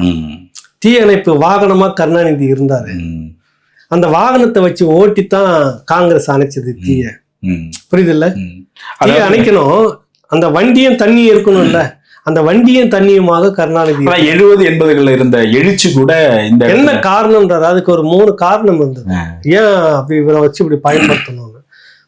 தீயணைப்பு வாகனமா கருணாநிதி இருந்தாரு. அந்த வாகனத்தை வச்சு ஓட்டித்தான் காங்கிரஸ் அணைச்சது தீய. புரியுதுல்ல? தீய அணைக்கணும், அந்த வண்டியும் தண்ணி இருக்கணும்ல, அந்த வண்டியும் தண்ணியுமாக கருணாநிதி 70-80களில் இருந்த எழுச்சி கூட இந்த என்ன காரணம்ன்றது அதுக்கு ஒரு 3 காரணம் இருந்தது. ஏன் அப்படி இவரை வச்சு இப்படி பயன்படுத்தணும்?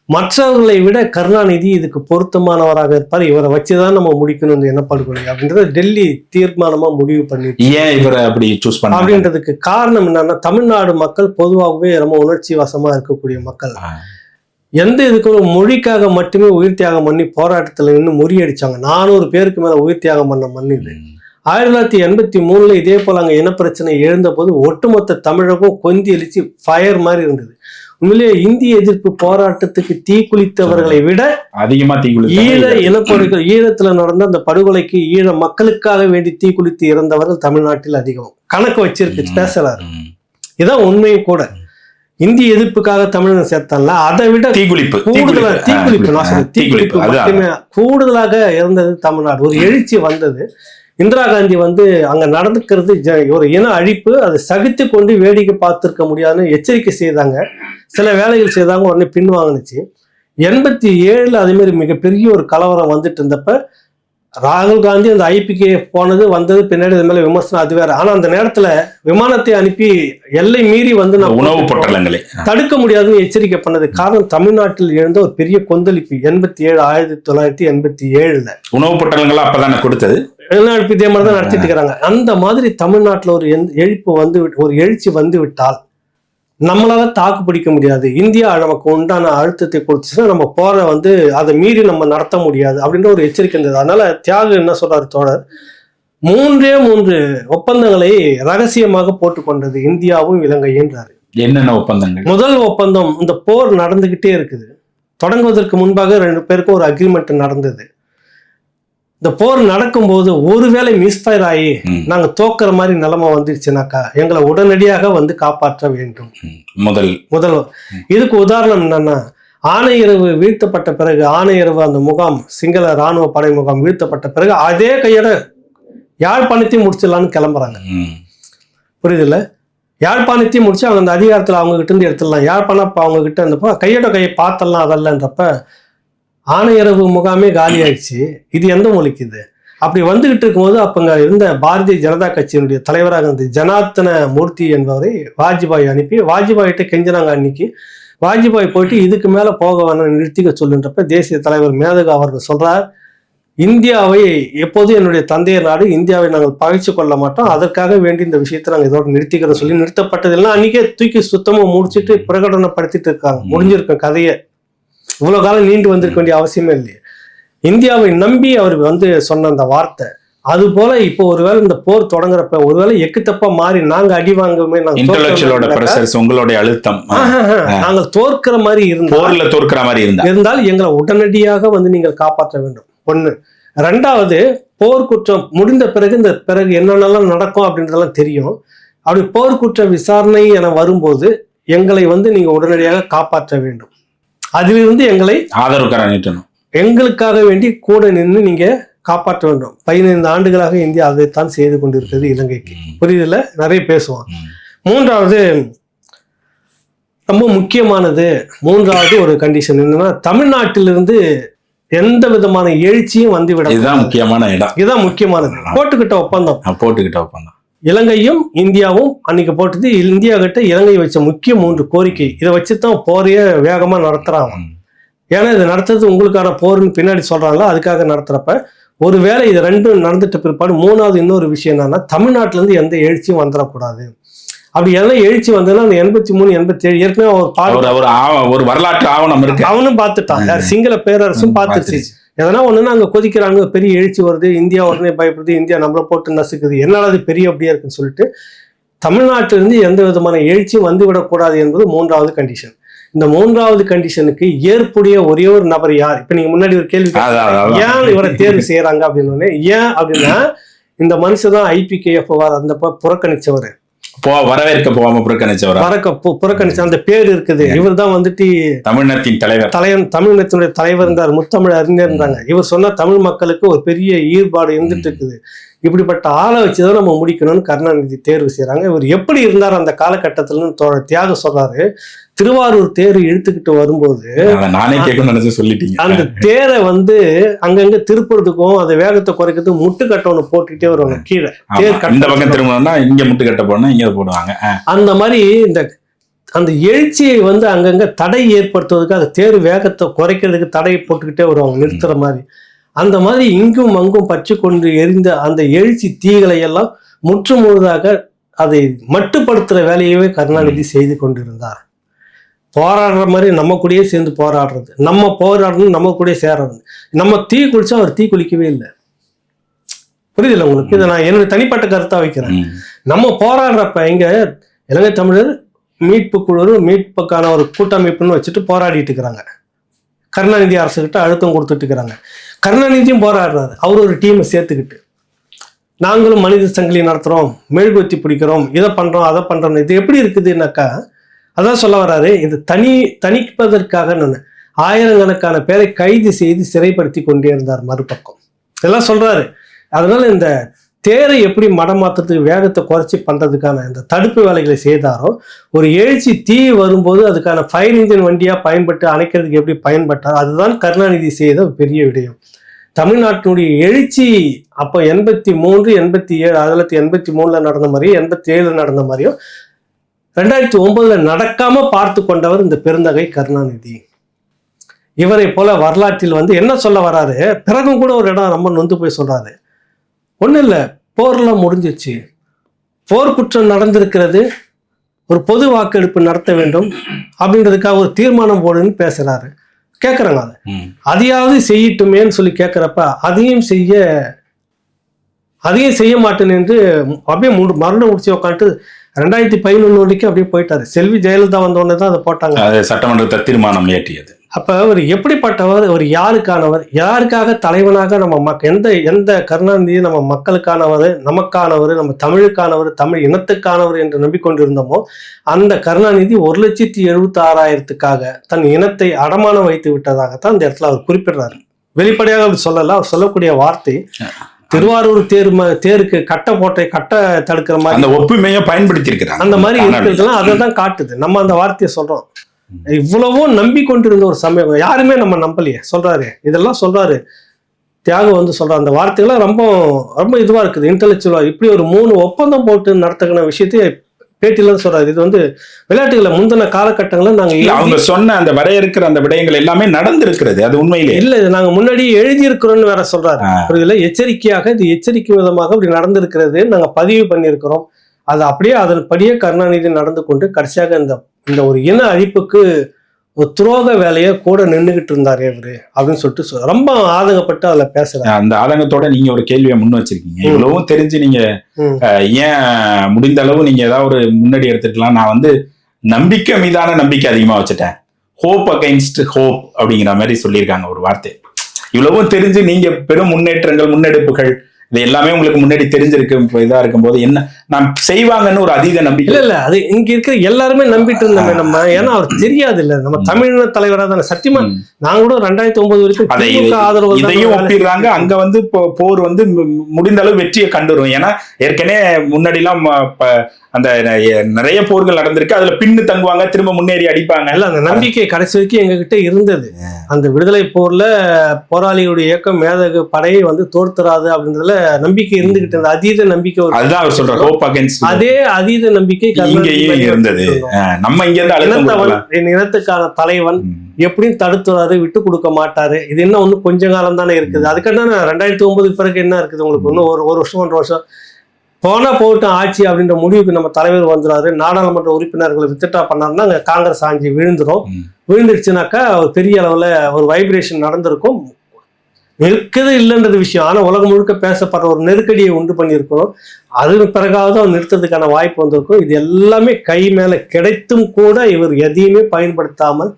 மற்றவர்களை விட கருணாநிதி இதுக்கு பொருத்தமானவராக இருப்பார், இவரை வச்சுதான் நம்ம முடிக்கணும் என்ன படுகொலை அப்படின்றத டெல்லி தீர்மானமா முடிவு பண்ணி ஏன் இவரை அப்படி சூஸ் பண்ண அப்படின்றதுக்கு காரணம் என்னன்னா, தமிழ்நாடு மக்கள் பொதுவாகவே ரொம்ப உணர்ச்சி வசமா இருக்கக்கூடிய மக்கள். எந்த இதுக்கு ஒரு மொழிக்காக மட்டுமே உயிர் தியாகம் பண்ணி போராட்டத்துல நின்று முறியடிச்சாங்க. 400 பேருக்கு மேல உயிர் தியாகம் பண்ண மண் இது. 1983 இதே போல அங்க இனப்பிரச்சனை எழுந்த போது ஒட்டுமொத்த தமிழகம் கொந்தி எழுச்சி ஃபயர் மாதிரி இருந்தது. உண்மையிலேயே இந்திய எதிர்ப்பு போராட்டத்துக்கு தீக்குளித்தவர்களை விட அதிகமா ஈழ இனப்படுகொலை, ஈழத்துல நடந்த அந்த படுகொலைக்கு ஈழ மக்களுக்காக வேண்டி தீக்குளித்து இறந்தவர்கள் தமிழ்நாட்டில் அதிகம். கணக்கு வச்சிருக்கு பேசலாரு. இதான் உண்மையும் கூட. இந்திய எதிர்ப்புக்காக தமிழன் சேர்த்தான்ல, அதை விட தீக்குளிப்பு தீக்குளிப்பு நான் சொல்றேன், தீக்குளிப்பு மட்டுமே கூடுதலாக இருந்தது தமிழ்நாடு. ஒரு எழுச்சி வந்தது. இந்திரா காந்தி வந்து அங்க நடந்துக்கிறது ஒரு இன அழிப்பு, அதை சகித்து கொண்டு வேடிக்கை பார்த்திருக்க முடியாதுன்னு எச்சரிக்கை செய்தாங்க. சில வேலைகள் செய்தாங்க, உடனே பின்வாங்கினுச்சு. 87 அதே மாதிரி மிகப்பெரிய ஒரு கலவரம் வந்துட்டு இருந்தப்ப ராகுல் காந்தி அந்த ஐபிகே போனது வந்தது, பின்னாடி இது மேல விமர்சனம் அது வேற. ஆனா அந்த நேரத்துல விமானத்தை அனுப்பி எல்லை மீறி வந்து உணவு பொட்டலங்களை தடுக்க முடியாதுன்னு எச்சரிக்கை பண்ணது காரணம் தமிழ்நாட்டில் எழுந்த ஒரு பெரிய கொந்தளிப்பு 1987 உணவு பொட்டலங்களை அப்பதானே கொடுத்தது. இதே மாதிரிதான் நடத்திட்டு இருக்கிறாங்க. அந்த மாதிரி தமிழ்நாட்டுல ஒரு எழுச்சி வந்து விட்டால் நம்மளால தாக்கு பிடிக்க முடியாது. இந்தியா நமக்கு உண்டான அழுத்தத்தை கொடுத்துச்சுன்னா நம்ம போற வந்து அதை மீறி நம்ம நடத்த முடியாது அப்படின்ற ஒரு எச்சரிக்கை இருந்தது. அதனால தியாகு என்ன சொல்றாரு தோழர், 3 ஒப்பந்தங்களை ரகசியமாக போட்டுக்கொண்டது இந்தியாவும் இலங்கைன்றாரு. என்னென்ன ஒப்பந்தங்கள்? முதல் ஒப்பந்தம், இந்த போர் நடந்துகிட்டே இருக்குது, தொடங்குவதற்கு முன்பாக 2 பேருக்கும் ஒரு அக்ரிமெண்ட் நடந்தது. இந்த போர் நடக்கும்போது ஒருவேளை மிஸ்ஃபயர் ஆகி நாங்க தோக்குற மாதிரி நிலைமை வந்துருச்சுனாக்கா எங்களை உடனடியாக வந்து காப்பாற்ற வேண்டும். முதல் இதுக்கு உதாரணம் என்னன்னா, ஆணையரவு வீழ்த்தப்பட்ட பிறகு, ஆணையரவு அந்த முகாம் சிங்கள இராணுவ படை முகாம் வீழ்த்தப்பட்ட பிறகு அதே கையோட யாழ்ப்பாணத்தையும் முடிச்சிடலான்னு கிளம்புறாங்க. புரியுதுல்ல? யாழ்ப்பாணத்தையும் முடிச்சு அவங்க அந்த அதிகாரத்துல அவங்க கிட்ட இருந்து எடுத்துடலாம். யாழ்ப்பாணம் அவங்க கிட்ட இருந்தப்போ கையோட கையை பார்த்தலாம் அதல்லன்றப்ப ஆணையரவு முகாமே காலி ஆயிடுச்சு. இது எந்த மொழிக்குது? அப்படி வந்துகிட்டு இருக்கும்போது அப்பங்க இருந்த பாரதிய ஜனதா கட்சியினுடைய தலைவராக இருந்த ஜனார்த்தன மூர்த்தி என்பவரை வாஜ்பாய் அனுப்பி வாஜ்பாயிட்ட கெஞ்சினாங்க. அன்னைக்கு வாஜ்பாய் போயிட்டு இதுக்கு மேல போக வேணும் நிறுத்திக்க சொல்லுன்றப்ப தேசிய தலைவர் மேதகா அவர்கள் சொல்றார், இந்தியாவை எப்போதும் என்னுடைய தந்தையர் நாடு, இந்தியாவை நாங்கள் பகைச்சு கொள்ள மாட்டோம், அதற்காக வேண்டி இந்த விஷயத்தை நாங்கள் இதோட நிறுத்திக்கிறோம் சொல்லி நிறுத்தப்பட்டதெல்லாம் அன்னைக்கே தூக்கி சுத்தமா முடிச்சுட்டு பிரகடனப்படுத்திட்டு இருக்காங்க. முடிஞ்சிருக்க கதையை இவ்வளவு காலம் நீண்டு வந்திருக்க வேண்டிய அவசியமே இல்லையே. இந்தியாவை நம்பி அவர் வந்து சொன்ன அந்த வார்த்தை, அது போல இப்போ ஒருவேளை இந்த போர் தொடங்குறப்ப ஒருவேளை எக்கு தப்பா மாறி நாங்க அடி வாங்குமே, உங்களுடைய அழுத்தம் நாங்கள் தோற்கிற மாதிரி இருந்தால் எங்களை உடனடியாக வந்து நீங்கள் காப்பாற்ற வேண்டும். 1. 2வது, போர்க்குற்றம் முடிந்த பிறகு இந்த பிறகு என்னென்னலாம் நடக்கும் அப்படின்றதெல்லாம் தெரியும். அப்படி போர்க்குற்ற விசாரணை என வரும்போது எங்களை வந்து நீங்க உடனடியாக காப்பாற்ற வேண்டும். அதிலிருந்து எங்களை ஆதரவு எங்களுக்காக வேண்டி கூட நின்று நீங்க காப்பாற்ற வேண்டும். 15 ஆண்டுகளாக இந்தியா அதைத்தான் செய்து கொண்டிருக்கிறது இலங்கைக்கு. புரியுதுல? நிறைய பேசுவோம். 3வது ரொம்ப முக்கியமானது, 3வது ஒரு கண்டிஷன் என்னன்னா, தமிழ்நாட்டிலிருந்து எந்த விதமான எழுச்சியும் வந்துவிட. இதுதான் முக்கியமான இடம். இதுதான் முக்கியமானது. போட்டுக்கிட்ட ஒப்பந்தம் இலங்கையும் இந்தியாவும் அன்னைக்கு போட்டது. இந்தியா கிட்ட இலங்கை வச்ச முக்கிய 3 கோரிக்கை. இதை வச்சுதான் போரைய வேகமா நடத்துறாங்க. ஏன்னா இது நடத்துறது உங்களுக்கான போர்னு பின்னாடி சொல்றாங்களா, அதுக்காக நடத்துறப்ப ஒருவேளை இது 2 நடந்துட்ட பிற்பாடு 3வது இன்னொரு விஷயம் என்னன்னா, தமிழ்நாட்டுல இருந்து எந்த எழுச்சியும் வந்துடக்கூடாது. அப்படி எல்லாம் எழுச்சி வந்ததுன்னா அந்த 83, 87 ஏற்கனவே ஒரு வரலாற்று ஆவணம் இருக்கு, அவனும் பார்த்துட்டான். சிங்கள பேரரசும் பார்த்துச்சு. எதனா ஒண்ணுன்னா அங்க கொதிக்கிறாங்க, பெரிய எழுச்சி வருது, இந்தியா உடனே பயப்படுது, இந்தியா நம்மளை போட்டு நசுக்குது, என்னால அது பெரிய அப்படியா இருக்குன்னு சொல்லிட்டு தமிழ்நாட்டிலிருந்து எந்த விதமான எழுச்சியும் வந்துவிடக்கூடாது என்பது 3வது கண்டிஷன். இந்த 3வது கண்டிஷனுக்கு ஏற்புடைய ஒரே ஒரு நபர் யார்? இப்ப நீங்க முன்னாடி ஒரு கேள்வி ஏன் இவரை தேர்வு செய்யறாங்க அப்படின்னு, ஏன் அப்படின்னா இந்த மனுஷன் தான் IPKF அந்த புறக்கணிச்சவர், வரவேற்க போகாம புறக்கணிச்ச அந்த பேர் இருக்குது. இவர் தான் வந்துட்டு தமிழ்நாட்டின் தமிழ்நாட்டினுடைய தலைவர் இருந்தார், முத்தமிழ் அறிஞர் இருந்தாங்க. இவர் சொன்னா தமிழ் மக்களுக்கு ஒரு பெரிய ஈடுபாடு இருந்துட்டு இருக்குது. இப்படிப்பட்ட ஆளை வச்சுதான் நம்ம முடிக்கணும்னு கருணாநிதி தேர்வு செய்யறாங்க. இவர் எப்படி இருந்தார் அந்த காலகட்டத்துல தியாக சொல்றாரு. திருவாரூர் தேர் இழுத்துக்கிட்டு வரும்போது அந்த தேரை வந்து அங்கங்க திருப்புறதுக்கும் அந்த வேகத்தை குறைக்கிறதுக்கும் முட்டுக்கட்டை ஒண்ணு போட்டுக்கிட்டே வருவாங்க கீழே. அந்த மாதிரி அந்த எழுச்சியை வந்து அங்கங்க தடை ஏற்படுத்துவதற்கு அந்த தேர் வேகத்தை குறைக்கிறதுக்கு தடை போட்டுக்கிட்டே வருவாங்க நிறுத்துற மாதிரி. அந்த மாதிரி இங்கும் அங்கும் பற்றி கொண்டு எரிந்த அந்த எழுச்சி தீகளை எல்லாம் முற்று முழுதாக அதை மட்டுப்படுத்துற வேலையவே கருணாநிதி செய்து கொண்டிருந்தார். போராடுற மாதிரி நம்ம கூடயே சேர்ந்து போராடுறது, நம்ம போராடணும் நம்ம கூட சேர்றது. நம்ம தீ குளிச்சா அவர் தீ குளிக்கவே இல்லை. புரியுதுல்ல உங்களுக்கு? இதை நான் என்னுடைய தனிப்பட்ட கருத்தா வைக்கிறேன். நம்ம போராடுறப்ப இங்க இலங்கை தமிழர் மீட்பு குழு மீட்புக்கான ஒரு கூட்டமைப்புன்னு வச்சுட்டு போராடிட்டு இருக்கிறாங்க. கருணாநிதி அரசுகிட்ட அழுத்தம் கொடுத்துட்டு இருக்கிறாங்க. கருணாநிதியும் போராடுறாரு, அவர் ஒரு டீமை சேர்த்துக்கிட்டு. நாங்களும் மனித சங்கிலி நடத்துறோம், மெழுகுவத்தி பிடிக்கிறோம், இதை பண்றோம் அதை பண்றோம். இது எப்படி இருக்குதுன்னாக்கா அதான் சொல்ல வர்றாரு, இது தணிப்பதற்காக நான் ஆயிரக்கணக்கான பேரை கைது செய்து சிறைப்படுத்தி கொண்டே இருந்தார் மறுபக்கம். இதெல்லாம் சொல்றாரு. அதனால இந்த தேரை எப்படி மடமாத்துறதுக்கு வேகத்தை குறைச்சி பண்றதுக்கான இந்த தடுப்பு வேலைகளை செய்தாரோ, ஒரு எழுச்சி தீ வரும்போது அதுக்கான ஃபயர் இன்ஜின் வண்டியா பயன்பட்டு அணைக்கிறதுக்கு எப்படி பயன்பட்டாரோ, அதுதான் கருணாநிதி செய்த ஒரு பெரிய விடயம். தமிழ்நாட்டினுடைய எழுச்சி அப்போ 83, 87, 1983 நடந்த மாதிரியும் 87 நடந்த மாதிரியும் 2009 நடக்காம பார்த்து கொண்டவர் இந்த பெருந்தகை கருணாநிதி. இவரை போல வரலாற்றில் என்ன சொல்ல வராரு, பிறகும் கூட ஒரு இடம் ரொம்ப நொந்து போய் சொல்றாரு, ஒன்றும் இல்லை, போர்லாம் முடிஞ்சிச்சு, போர் குற்றம் நடந்திருக்கிறது, ஒரு பொது வாக்கெடுப்பு நடத்த வேண்டும் அப்படின்றதுக்காக ஒரு தீர்மானம் போடுன்னு பேசுறாரு. கேட்குறாங்க, அதையாவது செய்யட்டுமேன்னு சொல்லி கேட்குறப்ப அதையும் செய்ய மாட்டேன் என்று அப்படியே மரண முடிச்சு உட்காந்துட்டு 2011 வரைக்கும் அப்படியே போயிட்டாரு. செல்வி ஜெயலலிதா வந்தோடனே தான் அதை போட்டாங்க, சட்டமன்றத்தை தீர்மானம் இயற்றியது. அப்ப அவர் எப்படிப்பட்டவர், அவர் யாருக்கானவர், யாருக்காக தலைவனாக நம்ம எந்த கருணாநிதி நம்ம மக்களுக்கானவர், நமக்கானவர், நம்ம தமிழுக்கானவர், தமிழ் இனத்துக்கானவர் என்று நம்பிக்கொண்டிருந்தோமோ அந்த கருணாநிதி 1,76,000க்காக தன் இனத்தை அடமானம் வைத்து விட்டதாகத்தான் இந்த இடத்துல அவர் குறிப்பிடுறாரு. வெளிப்படையாக அவர் சொல்லல, அவர் சொல்லக்கூடிய வார்த்தை திருவாரூர் தேருக்கு கட்ட தடுக்கிற மாதிரி அந்த ஒப்புமையை பயன்படுத்தி இருக்கிறாங்க. அந்த மாதிரி இருக்கிறதுலாம் அதை தான் காட்டுது. நம்ம அந்த வார்த்தையை சொல்றோம். இவ்வளவும் நம்பிக்கொண்டிருந்த ஒரு சமயம் யாருமே நம்ம நம்பலையே. சொல்றாரு, இதெல்லாம் சொல்றாரு தியாகம் சொல்றாரு. அந்த வார்த்தைகள்லாம் ரொம்ப ரொம்ப இதுவா இருக்குது, இன்டெலெக்சுவலா. இப்படி ஒரு 3 ஒப்பந்தம் போட்டு நடத்துக்கிற விஷயத்தையே பேட்டில சொல்றாரு. இது விளையாட்டுகளை முந்தின காலகட்டங்களில் நாங்க அவங்க சொன்ன அந்த வரையறுக்கிற அந்த விடயங்கள் எல்லாமே நடந்திருக்கிறது, அது உண்மையிலே இல்ல, இது நாங்க முன்னாடி எழுதியிருக்கிறோம்னு வேற சொல்றாரு. புரியுதுல, எச்சரிக்கையாக இது எச்சரிக்கை விதமாக இப்படி நடந்திருக்கிறது நாங்க பதிவு பண்ணியிருக்கிறோம். அது அப்படியே அதன்படியே கருணாநிதி நடந்து கொண்டு கடைசியாக இந்த ஒரு இன அழிப்புக்கு ஒரு துரோக வேலையை கூட நின்றுகிட்டு இருந்தாரு இவரு அப்படின்னு சொல்லிட்டு ரொம்ப ஆதங்கப்பட்டு அதுல பேசுறாரு. அந்த ஆதங்கத்தோட நீங்க ஒரு கேள்வியை முன் வச்சிருக்கீங்க. இவ்வளவும் தெரிஞ்சு நீங்க ஏன் முடிந்த அளவு நீங்க ஏதாவது ஒரு முன்னாடி எடுத்துக்கலாம். நான் நம்பிக்கை மீதான நம்பிக்கை அதிகமா வச்சுட்டேன், ஹோப் அகைன்ஸ்ட் ஹோப் அப்படிங்கிற மாதிரி சொல்லியிருக்காங்க ஒரு வார்த்தை. இவ்வளவும் தெரிஞ்சு நீங்க பெரும் முன்னேற்றங்கள் முன்னெடுப்புகள் இது எல்லாமே உங்களுக்கு முன்னாடி தெரிஞ்சிருக்கு, இதா இருக்கும்போது என்ன நான் செய்வாங்கன்னு ஒரு அதீத நம்பிக்கை இல்ல அது இங்க இருக்கிற எல்லாருமே நம்பிட்டு இருந்தோமே நம்ம. ஏன்னா அவர் தெரியாது இல்ல, நம்ம தமிழின தலைவரா தானே. சத்தியமா நாங்க கூட 2009 வரைக்கும் ஆதரவு இதையும் ஒப்பிடுறாங்க. அங்க போர் முடிந்த அளவு வெற்றியை கண்டுரும். ஏன்னா ஏற்கனவே முன்னாடி எல்லாம் அந்த நிறைய போர்கள் நடந்திருக்கு, அதுல பின்னு தங்குவாங்க, திரும்ப முன்னேறி அடிப்பாங்க. இல்ல அந்த நம்பிக்கை கடைசி வரைக்கும் எங்க கிட்ட இருந்தது. அந்த விடுதலை போர்ல போராளிகளுடைய இயக்கம் மேதகு படையை தோற்றாது அப்படின்றதுல நம்பிக்கை இருந்துகிட்டு இருந்தது, அதீத நம்பிக்கை. அதுதான் அவர் சொல்ற ஹோப் அகைன்ஸ்ட். அதே அதீத நம்பிக்கை இங்கேயும் இருந்தது. நம்ம இங்க இருந்து இனத்துக்கான தலைவன் எப்படியும் தடுத்துறாரு, விட்டு கொடுக்க மாட்டாரு. இது இன்னும் கொஞ்ச காலம் தானே இருக்குது. அதுக்கான 2009 பிறகு என்ன இருக்குது உங்களுக்கு? இன்னும் ஒரு வருஷம் 1.5 வருஷம் போனா போகட்டும் ஆட்சி அப்படின்ற முடிவுக்கு நம்ம தலைவர் வந்துறாரு. நாடாளுமன்ற உறுப்பினர்களை வித்ட்ரா பண்ணாருன்னா அங்கே காங்கிரஸ் ஆட்சி விழுந்துடும். விழுந்துருச்சுனாக்கா ஒரு பெரிய அளவில் ஒரு வைப்ரேஷன் நடந்திருக்கும். இருக்குது இல்லைன்றது விஷயம். ஆனால் உலகம் முழுக்க பேசப்படுற ஒரு நெருக்கடியை உண்டு பண்ணியிருக்கணும். அது பிறகாவது அவர் நிறுத்ததுக்கான வாய்ப்பு வந்திருக்கும். இது எல்லாமே கை மேலே கிடைத்தும் கூட இவர் எதையுமே பயன்படுத்தாமல்